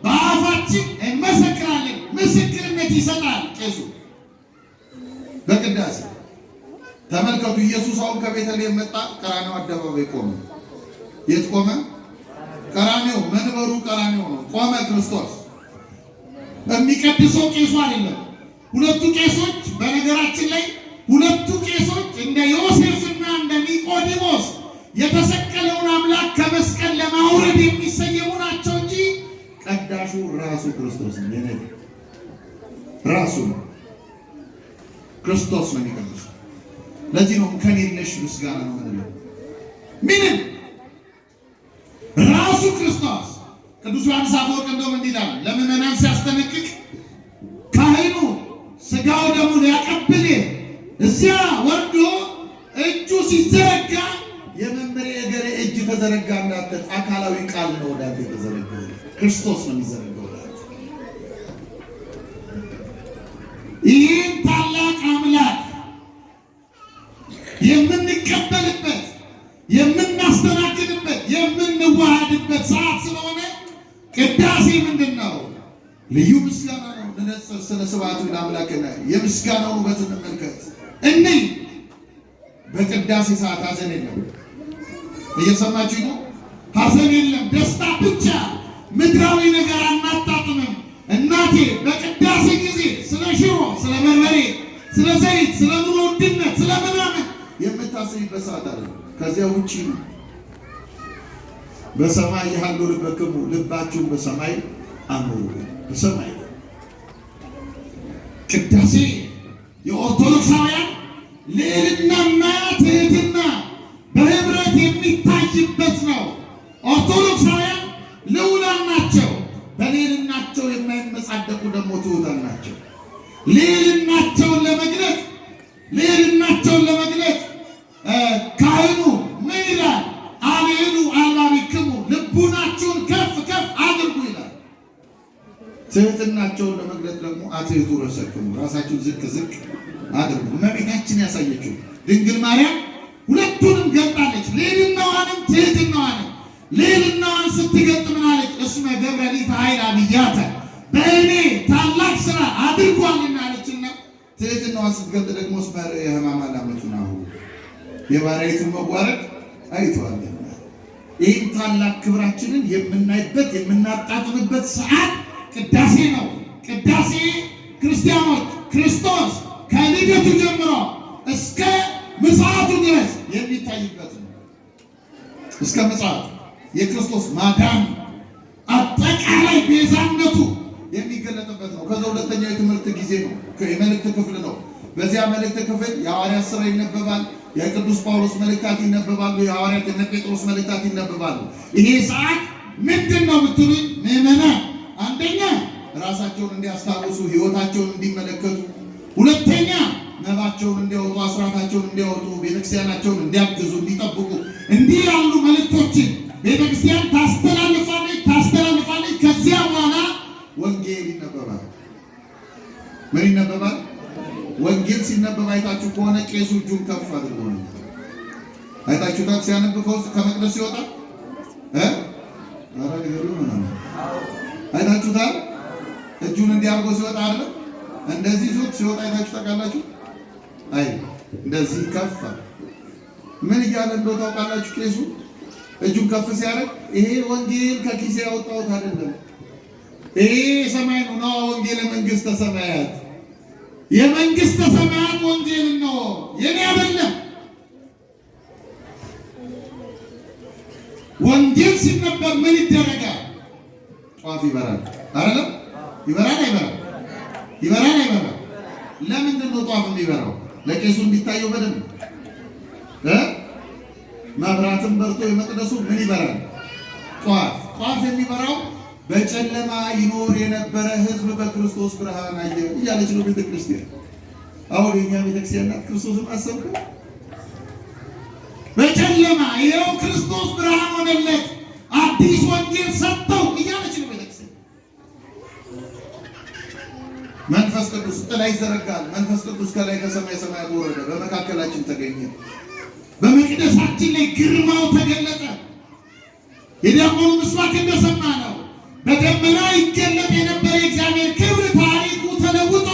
በአፋችን እንመሰክራለን፣ ምስክርነት ይሰጣል ቄሱ በቅዳሴ። ተመልከቱ፣ ኢየሱስ አሁን ከቤተልሔም መጣ፣ ቀራንዮ አደባባይ ቆመ። የት ቆመ? ቀራንዮ፣ መንበሩ ቀራንዮ ነው። ቆመ ክርስቶስ። የሚቀድሰው ቄሱ አይደለም። ሁለቱ ቄሶች በነገራችን ላይ ሁለቱ ቄሶች እንደ ዮሴፍና እንደ ኒቆዲሞስ የተሰቀለውን አምላክ ከመስቀል ለማውረድ የሚሰየሙ ናቸው እንጂ ቀዳሹ ራሱ ክርስቶስ ነው። የነገ ራሱ ክርስቶስ ነው የሚቀድሰው። ለዚህ ነው ከኔነሽ ምስጋና ነው የምንለው። ምንም ራሱ ክርስቶስ። ቅዱስ ዮሐንስ አፈወርቅ እንደውም እንዲህ ይላል ለምዕመናን ሲያስጠነቅቅ፣ ካህኑ ስጋው ደሙ ሊያቀብል እዚያ ወርዶ እጁ ሲዘረጋ የመምህር የገሌ እጅ ተዘረጋ እንዳትል፣ አካላዊ ቃል ነው ወዳንተ የተዘረጋው። ክርስቶስ ነው የሚዘረጋው። ይህን ታላቅ አምላክ የምንቀበልበት የምናስተናግድበት የምንዋሃድበት ሰዓት ስለሆነ ቅዳሴ ምንድን ነው? ልዩ ምስጋና ነው። ንነጽር ስለ ስብሐቱ ለአምላክነ የምስጋናውን ውበት እንመልከት። እንይ በቅዳሴ ሰዓት ሐዘን የለም። እየሰማችሁ ነው? ሐዘን የለም፣ ደስታ ብቻ። ምድራዊ ነገር አናጣጥምም። እናቴ በቅዳሴ ጊዜ ስለ ሽሮ፣ ስለ በርበሬ፣ ስለ ዘይት፣ ስለ ኑሮ ውድነት፣ ስለ ምናምን የምታስቢበት ሰዓት አለ። ከዚያ ውጪ ነው። በሰማይ ያሉ ልበክሙ፣ ልባችሁን በሰማይ አኑሩ። በሰማይ ቅዳሴ የኦርቶዶክሳውያን ልዕልናና ትህትና በህብረት የሚታይበት ነው። ኦርቶዶክሳውያን ልዑላን ናቸው። በልዕልናቸው የማይመጻደቁ ደግሞ ትሑታን ናቸው። ልዕልናቸውን ለመግለጥ ካህኑ ምን ይላል? አልዕሉ አልባቢክሙ፣ ልቡናችሁን ከፍ ከፍ አድርጉ ይላል። ትህትናቸውን ለመግለጥ ደግሞ አትሕቱ ረሰክሙ፣ ራሳችሁን ዝቅ ዝቅ አድርጉ። እመቤታችን ያሳየችው ድንግል ማርያም ሁለቱንም ገልጣለች። ልዕልናዋንም ትህትናዋንም። ልዕልናዋን ስትገልጥ ምን አለች? እስመ ገብረ ሊተ ኃይል አብያተ፣ በእኔ ታላቅ ስራ አድርጓልና አለችና፣ ትህትናዋን ስትገልጥ ደግሞ እስመ ርእየ ሕማማ ላመቱናሁ፣ የባሪያይቱን መዋረድ አይተዋልና። ይህም ታላቅ ክብራችንን የምናይበት የምናጣጥምበት ሰዓት ቅዳሴ ነው። ቅዳሴ ክርስቲያኖች ክርስቶስ ከልደቱ ጀምሮ እስከ ምጽአቱ ድረስ የሚታይበት ነው። እስከ ምጽአት የክርስቶስ ማዳን አጠቃላይ ቤዛነቱ የሚገለጥበት ነው። ከዛ ሁለተኛው የትምህርት ጊዜ ነው፣ የመልእክት ክፍል ነው። በዚያ መልእክት ክፍል የሐዋርያት ሥራ ይነበባል፣ የቅዱስ ጳውሎስ መልእክታት ይነበባሉ፣ የሐዋርያት የነ ጴጥሮስ መልእክታት ይነበባሉ። ይሄ ሰዓት ምንድን ነው ብትሉኝ ምዕመናን አንደኛ ራሳቸውን እንዲያስታውሱ ሕይወታቸውን እንዲመለከቱ፣ ሁለተኛ መባቸውን እንዲያወጡ፣ አስራታቸውን እንዲያወጡ፣ ቤተክርስቲያናቸውን እንዲያግዙ፣ እንዲጠብቁ እንዲህ ያሉ መልእክቶችን ቤተክርስቲያን ታስተላልፋለች። ከዚያ በኋላ ወንጌል ይነበባል። ምን ይነበባል? ወንጌል ሲነበብ አይታችሁ ከሆነ ቄሱ እጁን ከፍ አድርጎ ነው አይታችሁታል። ሲያነብ ከመቅደስ ሲወጣ አይታችሁታል። እጁን እንዲያርጎ ሲወጣ አይደለም እንደዚህ ዞት ሲወጣ አይታችሁ ታውቃላችሁ? አይ እንደዚህ ከፍ ምን እያለ እንደው ታውቃላችሁ? ቄሱ እጁን ከፍ ሲያደርግ ይሄ ወንጌል ከኪሴ ያወጣሁት አይደለም፣ ይሄ ሰማይ ነው ወንጌል መንግስተ ሰማያት የመንግስተ ሰማያት ወንጌል ነው የኔ አይደለም። ወንጌል ሲነበብ ምን ይደረጋል? ጧፍ ይበራል አይደለም? ይበራል አይበራም? ይበራል አይበራም? ለምንድን ነው ጧፍ የሚበራው? ለቄሱ እንዲታየው በደንብ መብራትም በርቶ የመቅደሱ ምን ይበራል? ጧፍ የሚበራው በጨለማ ይኖር የነበረ ሕዝብ በክርስቶስ ብርሃን አየ እያለች ነው ቤተክርስቲያን። አሁን የኛ ቤተክርስቲያን ክርስቶስን አሰብከው በጨለማ ይኸው ክርስቶስ ብርሃን ሆነለት አዲስ ወንጌል ሰጠው እያለች ነው ቤተክርስቲያን። መንፈስ ቅዱስ ጥላ ይዘረጋል። መንፈስ ቅዱስ ከላይ ከሰማይ ሰማያት ወረደ፣ በመካከላችን ተገኘ። በመቅደሳችን ላይ ግርማው ተገለጠ። የዲያቆኑ ምስባክ እንደሰማ ነው። በደመና ይገለጥ የነበረ የእግዚአብሔር ክብር ታሪኩ ተለውጦ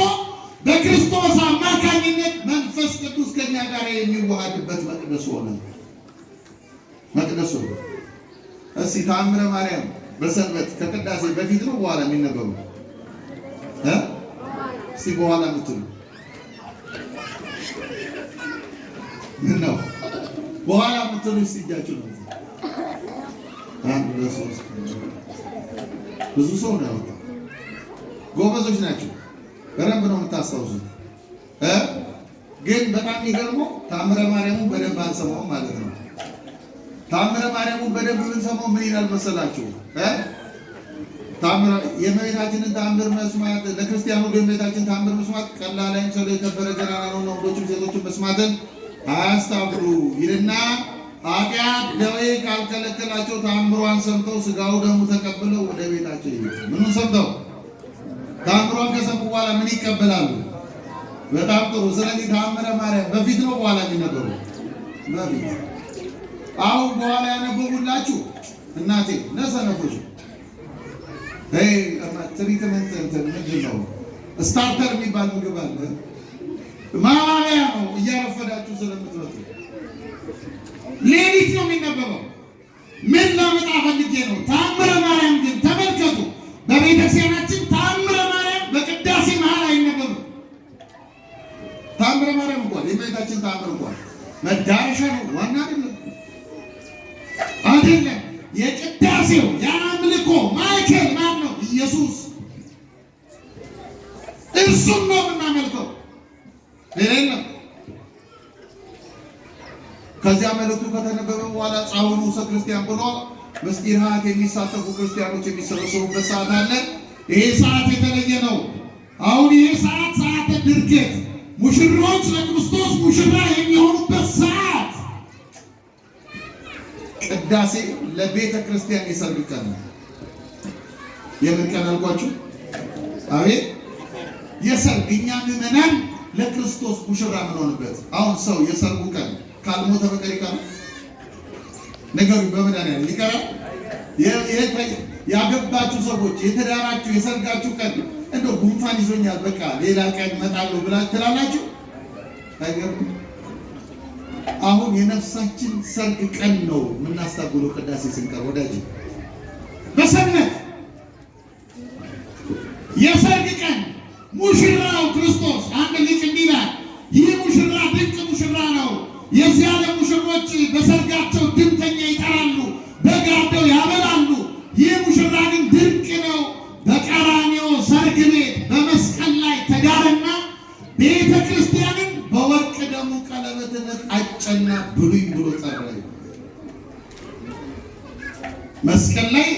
በክርስቶስ አማካኝነት መንፈስ ቅዱስ ከኛ ጋር የሚዋሃድበት መቅደስ ሆነ። መቅደሱ እስቲ ተአምረ ማርያም በሰንበት ከቅዳሴ በፊት ነው በኋላ የሚነበሩ እስቲ በኋላ ምትሉ ምን ነው? በኋላ ምትሉ እስቲ እጃችሁ ነው። አንድ ለሶስት ብዙ ሰው ነው ያወጣው። ጎበዞች ናቸው። በደንብ ነው የምታስታውሱት። ግን በጣም የሚገርመው ተአምረ ማርያሙን በደንብ አንሰማውም ማለት ነው። ተአምረ ማርያሙን በደንብ ብንሰማው ምን ይላል መሰላችሁ? የእመቤታችንን ተአምር መስማት ለክርስቲያኑ የእመቤታችንን ተአምር መስማት ቀላል አይምሰሉ፣ የከበረ ገናና ነው። ወንዶችም ሴቶችም መስማትን አያስታፍሩ ይልና ኃጢአት ደዌ ካልከለከላቸው ተአምሯን ሰምተው ስጋው ደሙ ተቀብለው ወደ ቤታቸው ይሄዱ። ምኑን ሰምተው? ተአምሯን ከሰሙ በኋላ ምን ይቀበላሉ? በጣም ጥሩ። ስለዚህ ተአምረ ማርያም በፊት ነው በኋላ የሚነበሩ? በፊት። አሁን በኋላ ያነበቡላችሁ እናቴ ለሰነፎች ትሪትመንት ምንድን ነው? ስታርተር የሚባል ምግብ አለ። ማባቢያ ነው እያረፈዳችሁ ስለምትመጡ ሌሊት ነው የሚነበበው። ምን ላመጣ ፈልጌ ነው? ተአምረ ማርያም ግን ተመልከቱ። በቤተክርስቲያናችን ተአምረ ማርያም በቅዳሴ መሀል አይነበብም። ተአምረ ማርያም እንኳን የእመቤታችን ተአምር እንኳን መዳረሻ ነው፣ ዋና አይደለም። የቅዳሴው የአምልኮ ማዕከል ማን ነው? ኢየሱስ። እርሱም ነው የምናመልከው፣ ሌላ የለም። ከዚያ መልእክቱ ከተነበበ በኋላ ጻውኑ ክርስቲያን ብሎ ምስጢር ሀት የሚሳተፉ ክርስቲያኖች የሚሰበሰቡበት ሰዓት አለ። ይሄ ሰዓት የተለየ ነው። አሁን ይሄ ሰዓት ሰዓተ ድርገት፣ ሙሽሮች ለክርስቶስ ሙሽራ የሚሆኑበት ሰዓት። ቅዳሴ ለቤተ ክርስቲያን የሰርግ ቀን ነው። የምን ቀን አልኳችሁ? አቤት የሰርግ። እኛ ምዕመናን ለክርስቶስ ሙሽራ የምንሆንበት። አሁን ሰው የሰርጉ ቀን ካልሞተ በቀር ይቀራል? ነገሩ በመድኃኒዓለም ይቀራል? ያገባችሁ ሰዎች የተዳራችሁ የሰርጋችሁ ቀን እንደው ጉንፋን ይዞኛል በቃ ሌላ ቀን እመጣለሁ ብላችሁ ትላላችሁ? አይገርም? አሁን የነፍሳችን ሰርግ ቀን ነው የምናስታውለው ቅዳሴ ስንቀር ወዳጅ። በሰንበት የሰርግ ቀን ሙሽራው ክርስቶስ አንድ ልጅ እንዲህ ይላል፣ ይህ ሙሽራ ድንቅ ሙሽራ ነው። የዚህ ዓለም ሙሽሮች በሰርጋቸው ድምተኛ ይጠራሉ፣ ተዳረና ቤተ ክርስቲያንን በወርቅ ደሙ ቀለበትነት አጨና ብሉኝ ብሎ ጠራይ። መስቀል ላይ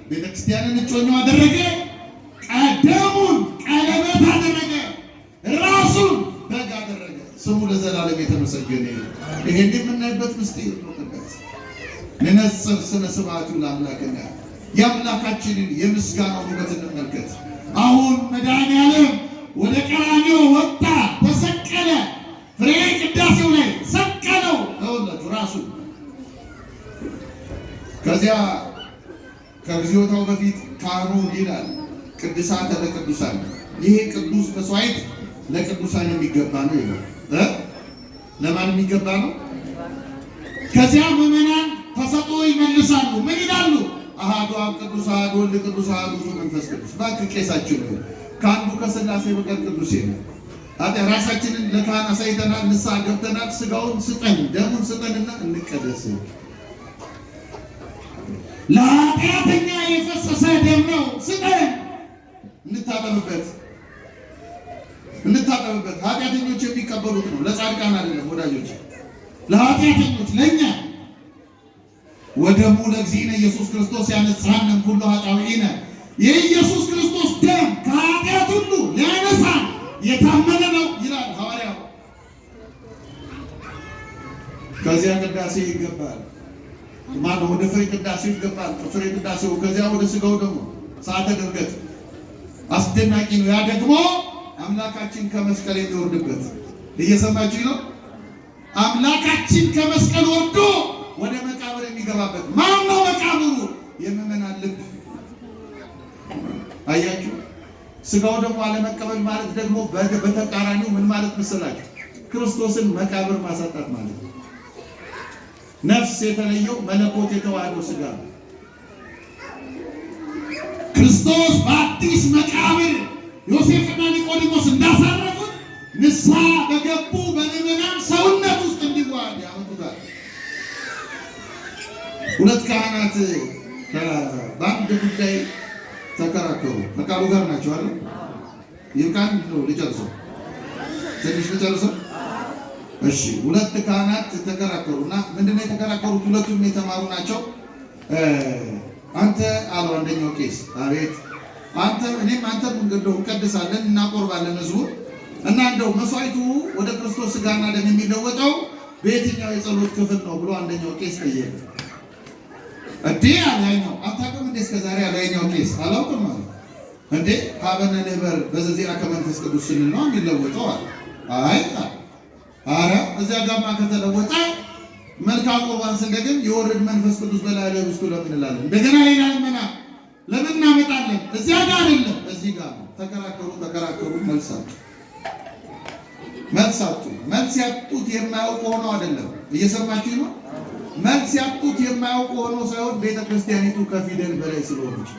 ቤተ ክርስቲያንን እጮኛው አደረገ። ቀደሙን ቀለበት አደረገ። ራሱን በግ አደረገ። ስሙ ለዘላለም የተመሰገነ ይሁን። ይሄን የምናይበት ምስጢር ነው። ንነጽር ስነ ስብሐቱ ለአምላክና የአምላካችንን የምስጋናው ውበት እንመልከት። አሁን መድኃኔዓለም ወደ ቀራንዮ ወጣ፣ ተሰቀለ። ፍሬ ቅዳሴው ላይ ሰቀለው ተወላጁ ራሱ። ከዚያ ከግዚኦታው በፊት ካህኑ ይላል ቅዱሳተ ለቅዱሳን፣ ይሄ ቅዱስ መስዋዕት ለቅዱሳን የሚገባ ነው ይላል። ለማን የሚገባ ነው? ከዚያ ምዕመናን ተሰጥኦ ይመልሳሉ። ምን ይላሉ? አሐዱ አብ ቅዱስ፣ አሐዱ ወልድ ቅዱስ፣ አሐዱ ውእቱ መንፈስ ቅዱስ። እባክህ ቄሳችን ነው ከአንዱ ከሥላሴ በቀር ቅዱስ የለም። ራሳችንን ለካህን አሳይተናል፣ ንስሐ ገብተናል። ሥጋውን ስጠን ደሙን ስጠንና እንቀደስ። ለኃጢአተኛ የፈሰሰ ደም ነው፣ ስጠን እንታጠብበት። ኃጢአተኞች የሚቀበሉት ነው፣ ለጻድቃን አይደለም ወዳጆች፣ ለኃጢአተኞች ለኛ። ወደሙ ለእግዚእነ ኢየሱስ ክርስቶስ ያነጻን ኩሉ ኃጣውኢነ፣ የኢየሱስ ክርስቶስ ደም ከኃጢአት ሁሉ ሊያነሳን የታመነ ነው ይላል ሐዋርያው። ከዚያ ቅዳሴ ይገባል። ማነው ወደ ፍሬ ቅዳሴው ይገባል። ፍሬ ቅዳሴው ከዚያ ወደ ሥጋው ደግሞ ሰዓተ ድርገት አስደናቂ ነው። ያ ደግሞ አምላካችን ከመስቀል የሚወርድበት። እየሰማችሁ ነው? አምላካችን ከመስቀል ወርዶ ወደ መቃብር የሚገባበት። ማን ነው መቃብሩ? የምዕመናን ልብ። አያችሁ? ሥጋው ደግሞ አለመቀበል ማለት ደግሞ በተቃራኒው ምን ማለት መሰላችሁ? ክርስቶስን መቃብር ማሳጣት ማለት ነው። ነፍስ የተለየው መለኮት የተዋህደው ሥጋ ነው። ክርስቶስ በአዲስ መቃብር ዮሴፍና ኒቆዲሞስ እንዳሳረፉት ንስሐ በገቡ በምዕመናን ሰውነት ውስጥ እንዲዋሃድ ያመጡታል። ሁለት ካህናት በአንድ ጉዳይ ተከራከሩ። ከቃሉ ጋር ናቸው አይደል? ይልቃን ነው ልጨርሰው፣ ትንሽ ልጨርሰው። እሺ፣ ሁለት ካህናት ተከራከሩና ምንድነው የተከራከሩት? ሁለቱም የተማሩ ናቸው። አንተ አለው አንደኛው ቄስ፣ አቤት አንተ እኔም አንተም እንደው እንቀድሳለን እናቆርባለን ህዝቡን እና እንደው መስዋዕቱ ወደ ክርስቶስ ሥጋና ደም የሚለወጠው በየትኛው የጸሎት ክፍል ነው ብሎ አንደኛው ቄስ ጠየቀ። እንዴ አላየው አታውቅም እንዴ? እስከዛሬ አላየው ቄስ አላውቅም ማለት እንዴ? ሀበነ ንበር በዘዚያ ከመንፈስ ቅዱስ ስንል ነው የሚለወጠው አለ። አይ አረ እዚያ ጋማ ከተለወጠ መልካም ቁርባን ስንደግም የወረድ መንፈስ ቅዱስ በላይ ላይ ውስጡ ለምን እንላለን? እንደገና ሌላ ልመና ለምን እናመጣለን? እዚያ ጋር አይደለም እዚህ ጋር ነው። ተከራከሩ መልሳቱ መልስ ያጡት የማያውቁ ሆነው አይደለም። እየሰማችሁ ነው? መልስ ያጡት የማያውቁ ሆነው ሳይሆን ቤተ ክርስቲያኒቱ ከፊደል በላይ ስለሆነች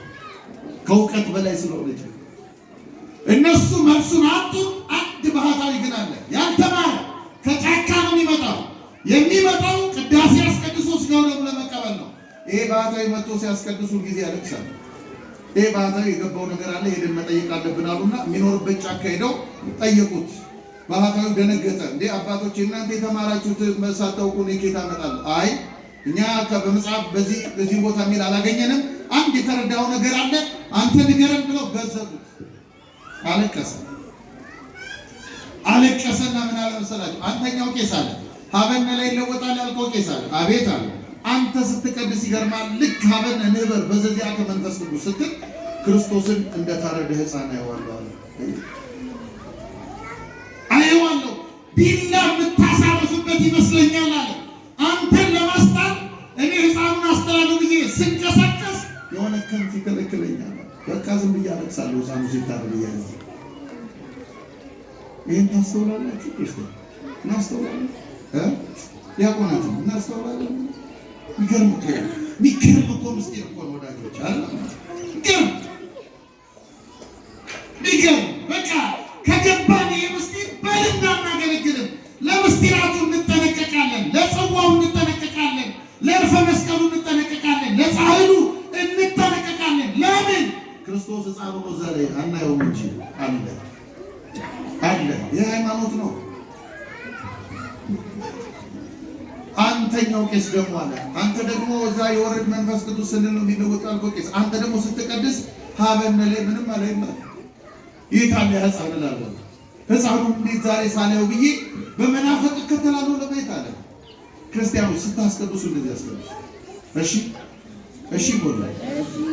ከእውቀት በላይ ስለሆነች እነሱ መልሱን አጡ። አንድ ባህታዊ ግን አለ ያልተማረ ከጫካ ነው የሚመጣው ቅዳሴ አስቀድሶ ሥጋው ደሙን ለመቀበል ነው። ይሄ ባህታዊ መጥቶ ሲያስቀድሱ ጊዜ ያለቅሳል። ይሄ ባህታዊ የገባው ነገር አለ ሄደን መጠየቅ አለብን አሉና የሚኖርበት ጫካ ሄደው ጠየቁት። ባህታዊው ደነገጠ። እንዴ አባቶች እናንተ የተማራችሁት ሳታውቁ ነው ኬታ አመጣለሁ? አይ እኛ በመጽሐፍ በዚህ ቦታ የሚል አላገኘንም። አንድ የተረዳው ነገር አለ አንተ ንገረን ብለው ገዘቱት። አለቀሰና ምን አለ መሰላችሁ? አንተኛው ቄስ አለ ሀበነ ላይ ይለወጣል ያልከው ቄስ አለ አቤት አለ። አንተ ስትቀድስ ይገርማል። ልክ ሀበነ ንበር በዘዚያ ከመንፈስ ቅዱስ ስትል ክርስቶስን እንደታረደ ሕፃን አየዋለሁ አለ። አየዋለሁ ቢላ የምታሳርፍበት ይመስለኛል አለ። አንተን ለማስጣል እኔ ሕፃኑን አስተላሉ ብዬ ስንቀሳቀስ የሆነ ከንቱ ይከለክለኛል። በቃ ዝም ብዬ አለቅሳለሁ ሕፃኑ ሲታረድ እያለ። ይህን ታስተውላላችሁ? ክርስቶስ እናስተውላለን ያቆናት እናስተውላለን። የሚገርም እኮ ምስጢር እኮ ነው ወዳጆች አለ። የሚገርም በቃ ከገባን ይህ ምስጢር በልምድ አናገለግልም። ለምስጢራቱ እንጠነቀቃለን፣ ለጽዋው እንጠነቀቃለን፣ ለእርፈ መስቀሉ እንጠነቀቃለን፣ ለጻሕሉ እንጠነቀቃለን። ለምን? ክርስቶስ ሕፃኑ ነው ዛሬ አናየውም እንጂ አለ። አለ። የሃይማኖት ነው። አንተኛው ቄስ ደግሞ አለ። አንተ ደግሞ እዛ የወረድ መንፈስ ቅዱስ ስንል ነው የሚለወጣል ቄስ። አንተ ደግሞ ስትቀድስ ሀበነ ላይ ምንም አለይማ ይታለ ህፃን ላለ ህፃኑ እንዴት ዛሬ ሳለው ብዬ በመናፈቅ ከተላለው ለማየት አለ። ክርስቲያኖች ስታስቀድሱ እንደዚህ አስቀድሱ። እሺ ወላ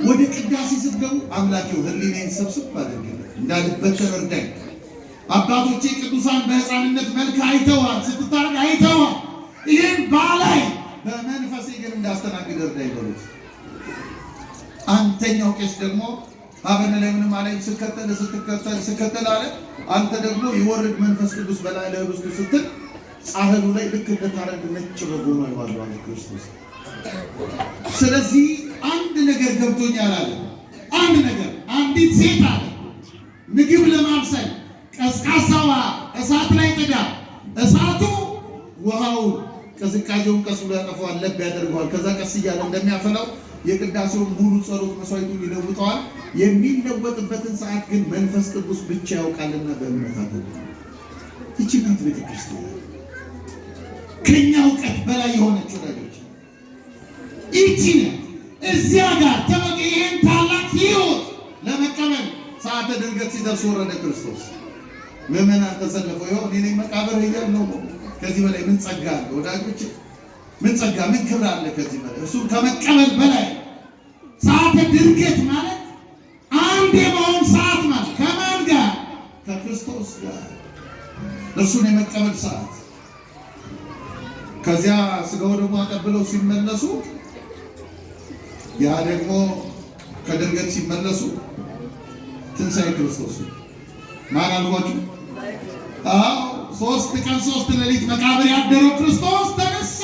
ወደ ቅዳሴ ስትገቡ አምላኬው ህሊናዬን ሰብስብ አድርግ እንዳልበተን እርዳኝ። አባቶቼ ቅዱሳን በህፃንነት መልክ አይተዋል፣ ስትታረቅ አይተዋል። ይህን ባላይ በመንፈሴ ግን እንዳስተናግድ እርዳኝ በሉት። አንተኛው ቄስ ደግሞ አበነ ላይ ምንም አለኝ ስከተል አለ። አንተ ደግሞ ይወርድ መንፈስ ቅዱስ በላይ ለህብስቱ ስትል ጻህሉ ላይ ልክ እንደታረግ ነጭ በጎማ ይዋለው አለ ክርስቶስ። ስለዚህ አንድ ነገር ገብቶኛል አለ። አንድ ነገር አንዲት ሴት አለ ምግብ ለማብሰል ቀዝቃዛዋ እሳት ላይ ጥዳ እሳቱ ውሃው ቅዝቃዜውን ቀስ ብሎ ያጠፋዋል፣ ለብ ያደርገዋል። ከዛ ቀስ እያለ እንደሚያፈላው የቅዳሴውን ሙሉ ጸሎት መስዋዕቱን ይለውጠዋል። የሚለወጥበትን ሰዓት ግን መንፈስ ቅዱስ ብቻ ያውቃልና በእምነት አድርጉ። ይቺ ናት ቤተክርስቲያን ከኛ እውቀት በላይ የሆነች ወዳጆች። ይቺ ናት እዚያ ጋር ተበቀ ይሄን ታላቅ ሕይወት ለመቀበል ሰዓተ ድርገት ሲደርስ ወረደ ክርስቶስ። ምዕመናን ተሰልፈው ይኸው እኔ መቃብር ሄደን ነው። ከዚህ በላይ ምን ጸጋ አለ ወዳጆች? ምን ጸጋ ምን ክብር አለ ከዚህ በላይ? እሱ ከመቀበል በላይ ሰዓተ ድርገት ማለት አንድ የመሆን ሰዓት ማለት ከማን ጋር? ከክርስቶስ ጋር እሱን የመቀበል ሰዓት። ከዚያ ስጋው ደግሞ አቀብለው ሲመለሱ ያ ደግሞ ከድርገት ሲመለሱ ትንሣኤ ክርስቶስ ማን አልኳችሁ? አዎ 3 ቀን 3 ሌሊት መቃብር ያደረው ክርስቶስ ተነሳ።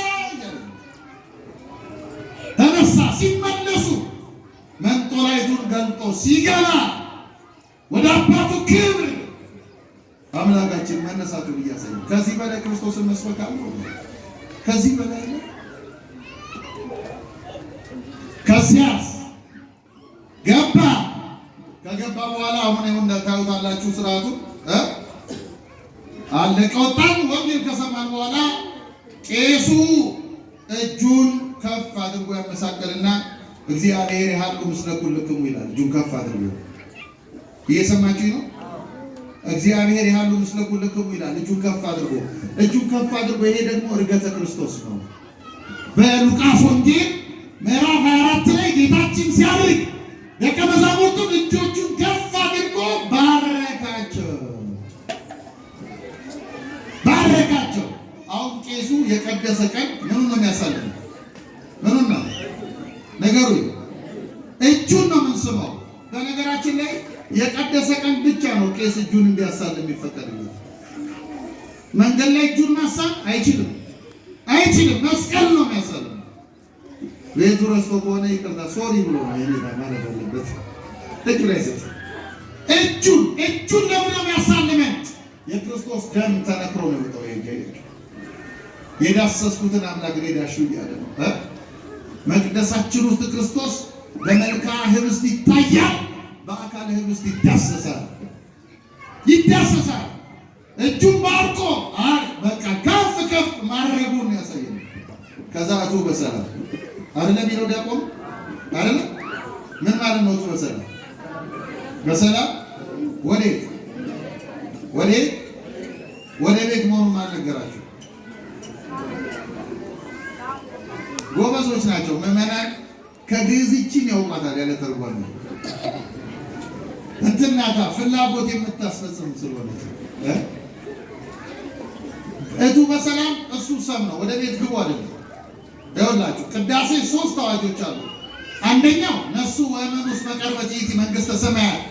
ሲመለሱ መንጦላይቱን ገልጦ ሲገባ ወደ አባቱ ክብር አምላካችን መነሳቱን እያሳየ ከዚህ በላይ ክርስቶስን መስበክ አለ? ከዚህ በላይ ነው? ከዚያስ ገባ። ከገባ በኋላ አሁን ይሁን ታዩታላችሁ ስርዓቱ አለቀ። ወጣን። ወንጌል ከሰማን በኋላ ቄሱ እጁን ከፍ አድርጎ ያመሳቀልና እግዚአብሔር ያህል ምስለ ኩልክሙ ይላል። እጁን ከፍ አድርጎ እየሰማችሁ ነው። እግዚአብሔር ያህል ምስለ ኩልክሙ ይላል። እጁን ከፍ አድርጎ ይሄ ደግሞ ዕርገተ ክርስቶስ ነው። በሉቃስ ወንጌል ምዕራፍ 24 ላይ ጌታችን ሲያርግ ደቀ መዛሙርቱን እጆቹን ከፍ አድርጎ ባረካቸው። አሁን ቄሱ የቀደሰ ቀን ምኑን ነው የሚያሳልፈው? ምኑን ነው ነገሩ? እጁን ነው የምንስመው። በነገራችን ላይ የቀደሰ ቀን ብቻ ነው ቄስ እጁን እንዲያሳል የሚፈቀድለት። መንገድ ላይ እጁን ማሳል አይችልም። መስቀል ነው የሚያሳልፈው። ቤቱ ረስቶ ከሆነ ይቅርታ ሶሪ ብሎ ነው የኔታ ማለት አለበት። እጁ ላይ ሰጥ እጁን ለምን ነው የሚያሳልመን? የክርስቶስ ደም ተነክሮ ነው የወጣው። የዳሰስኩትን አምላክ ዳሹ እያለ ነው። መቅደሳችን ውስጥ ክርስቶስ በመልክዓ ኅብስት ይታያል፣ በአካለ ኅብስት ይዳሰሳል። እጁን ባርኮ በቃ ከፍ ማድረጉን ያሳየን። ከዛ እቱ በሰላም አይደለም ይለው ዲያቆን አይደለም። ምን ማለት ነው? እቱ በሰላም ወዴት ወደ ቤት መሆኑን ማን ነገራቸው? ጎበዞች ናቸው ምዕመናን። ከግዕዝ ይችን ያውቃታል ያለ ተርጓሚ እንትናታ ፍላጎት የምታስፈጽም ስለሆነች እቱ በሰላም እሱ ሰም ነው። ወደ ቤት ግቡ አይደለም። ይኸውላችሁ ቅዳሴ 3 አዋጆች አሉ። አንደኛው ነሱ ወመኑስ በቀርበት ይእቲ መንግስተ ሰማያት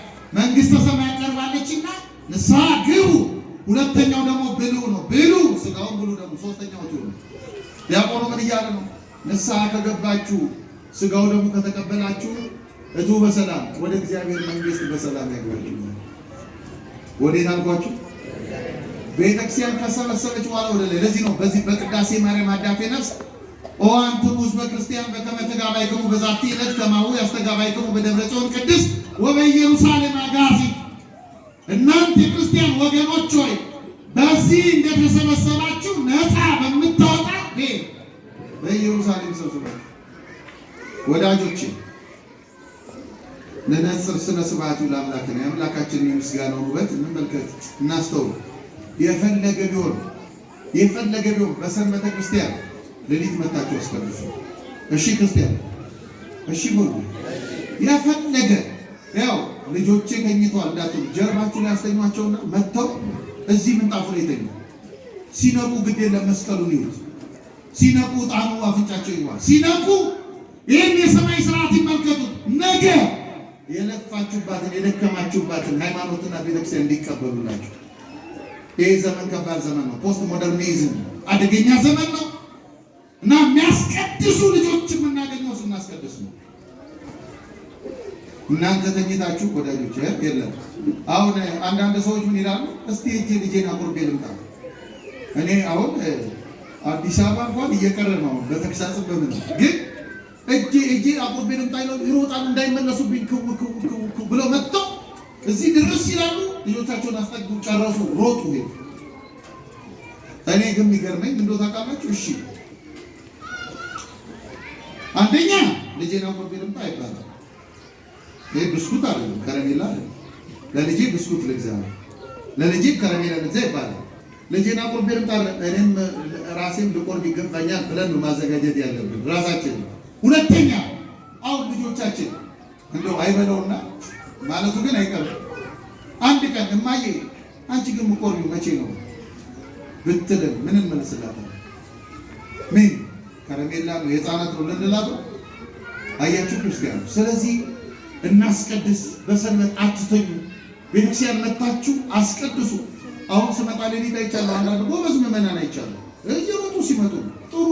ቀርባለችና ንስሐ ግቡ። ሁለተኛው ደግሞ ብሉ ነው። ብሉ ስጋውን ብሉ ደግሞ ሶስተኛው ነው። ዲያቆኑ ምን እያለ ነው? ንስሐ ከገባችሁ ስጋው ደግሞ ከተቀበላችሁ እቱ በሰላም ወደ እግዚአብሔር መንግስት በሰላም ያግባችሁ። ወዴት አልኳችሁ? ቤተክርስቲያን ከሰበሰበች በኋላ ወደ ላይ። ለዚህ ነው በዚህ በቅዳሴ ማርያም አዳፌ ነፍስ ኦ አንትሙ ሕዝበ ክርስቲያን በከመ ተጋባይክሙ በዛቲ ዕለት ከማሁ ያስተጋባይክሙ በደብረ ጽዮን ቅድስት ወበኢየሩሳሌም አጋዚ። እናንተ የክርስቲያን ወገኖች ሆይ በዚህ እንደተሰበሰባችሁ ነፃ በምታወጣ በኢየሩሳሌም ሰብስባችሁ ወዳጆቼ ለነጽር ስነ ስብሐቱ ለአምላክና የአምላካችንን የምስጋናውን ውበት እንመልከት፣ እናስተውል። የፈለገ ቢሆን በሰንበተ ክርስቲያን ሌሊት መታችሁ አስቀድሱ። እሺ ክርስቲያን፣ እሺ ሁሉ የፈለገ ያው ልጆቼ ተኝተዋል እንዳትሉ ጀርባችሁ ላይ አስተኛቸውና መጥተው እዚህ ምንጣፉ ላይ ተኙ። ሲነቁ ግድ የለም መስቀሉን ይሁት። ሲነቁ ጣኑ አፍንጫቸው ይዋል። ሲነቁ ይህን የሰማይ ስርዓት ይመልከቱት። ነገ የለፋችሁባትን የደከማችሁባትን ሃይማኖትና ቤተክርስቲያን እንዲቀበሉላችሁ። ይህ ዘመን ከባድ ዘመን ነው። ፖስት ሞደርኒዝም አደገኛ ዘመን ነው እና የሚያስቀድሱ ልጆች የምናገኘው ስናስቀድስ ነው። እናንተ ተኝታችሁ ወዳጆች የለም። አሁን አንዳንድ ሰዎች ምን ይላሉ? እስቲ ልጄን አቁርቤ ልምጣ። እኔ አሁን አዲስ አበባ እንኳን እየቀረ ነው በተክሳጽ በምን ግን እጄ አቁርቤ ልምጣ ይሮጣሉ እንዳይመለሱብኝ ክው ብለው መጥተው እዚህ ድረስ ይላሉ። ልጆቻቸውን አስጠጉ፣ ጨረሱ፣ ሮጡ ሄዱ። እኔ ግን የሚገርመኝ እንደው ታውቃላችሁ? እሺ አንደኛ ልጄን አቁርቤ ልምጣ አይባልም። ይሄ ብስኩት አይደለም፣ ከረሜላ አይደለም። ለልጄ ብስኩት ልግዛ፣ ለልጄ ከረሜላ ልግዛ ይባላል። ልጄን አቁርቤ ልምጣ እኔም ራሴም ልቆርብ ይገባኛል ብለን ማዘጋጀት ያለብን ራሳችን። ሁለተኛ አሁን ልጆቻችን እንደው አይበለውና ማለቱ ግን አይቀርም። አንድ ቀን እማዬ አንቺ ግን የምትቆርቢው መቼ ነው ብትልን ምን እንመልስላታለን? ምን ከረሜላ ነው የሕፃናት ነው ልንላት? አያችሁ ክርስቲያኑ። ስለዚህ እናስቀድስ። በሰንበት አትተኙ። ቤተክርስቲያን መታችሁ አስቀድሱ። አሁን ስመጣ ሌሊት አይቻለሁ። አንዳንድ ጎበዝ ምዕመናን አይቻለሁ እየሮጡ ሲመጡ ጥሩ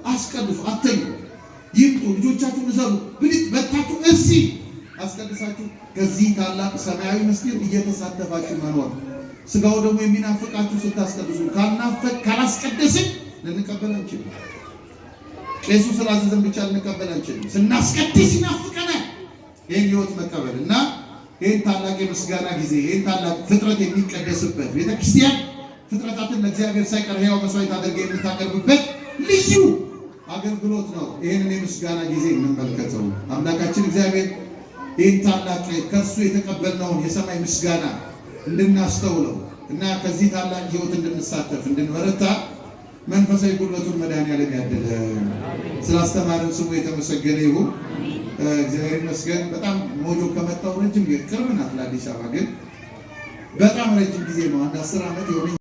አስቀድሱ። አትተኙ። ይምጡ፣ ልጆቻችሁን እዘሩ። ብልጥ በታችሁ እዚህ አስቀድሳችሁ ከዚህ ታላቅ ሰማያዊ ምስጢር እየተሳተፋችሁ መኖር። ስጋው ደግሞ የሚናፍቃችሁ ስታስቀድሱ። ካላስቀደስን ልንቀበል አንችልም። ቄሱ ስላዘዘን ብቻ ልንቀበል አንችልም። ስናስቀድስ ይናፍቀናል ይህን ሕይወት መቀበል እና ይህን ታላቅ የምስጋና ጊዜ ይህን ታላቅ ፍጥረት የሚቀደስበት ቤተክርስቲያን ፍጥረታትን ለእግዚአብሔር ሳይቀር ሕያው መስዋዕት አድርጋ የምታቀርብበት ልዩ አገልግሎት ነው። ይህንን የምስጋና ጊዜ እንመልከተው። አምላካችን እግዚአብሔር ይህን ታላቅ ከእርሱ የተቀበልነውን የሰማይ ምስጋና እንድናስተውለው እና ከዚህ ታላቅ ሕይወት እንድንሳተፍ እንድንበረታ መንፈሳዊ ጉልበቱን መድኃኔዓለም ያድለን። ስላስተማረን ስሙ የተመሰገነ ይሁን። እግዚአብሔር ይመስገን። በጣም ሞጆ ከመጣው ረጅም ቅርብ ናት ለአዲስ አበባ፣ ግን በጣም ረጅም ጊዜ ነው። አንድ 10 ዓመት የሆነ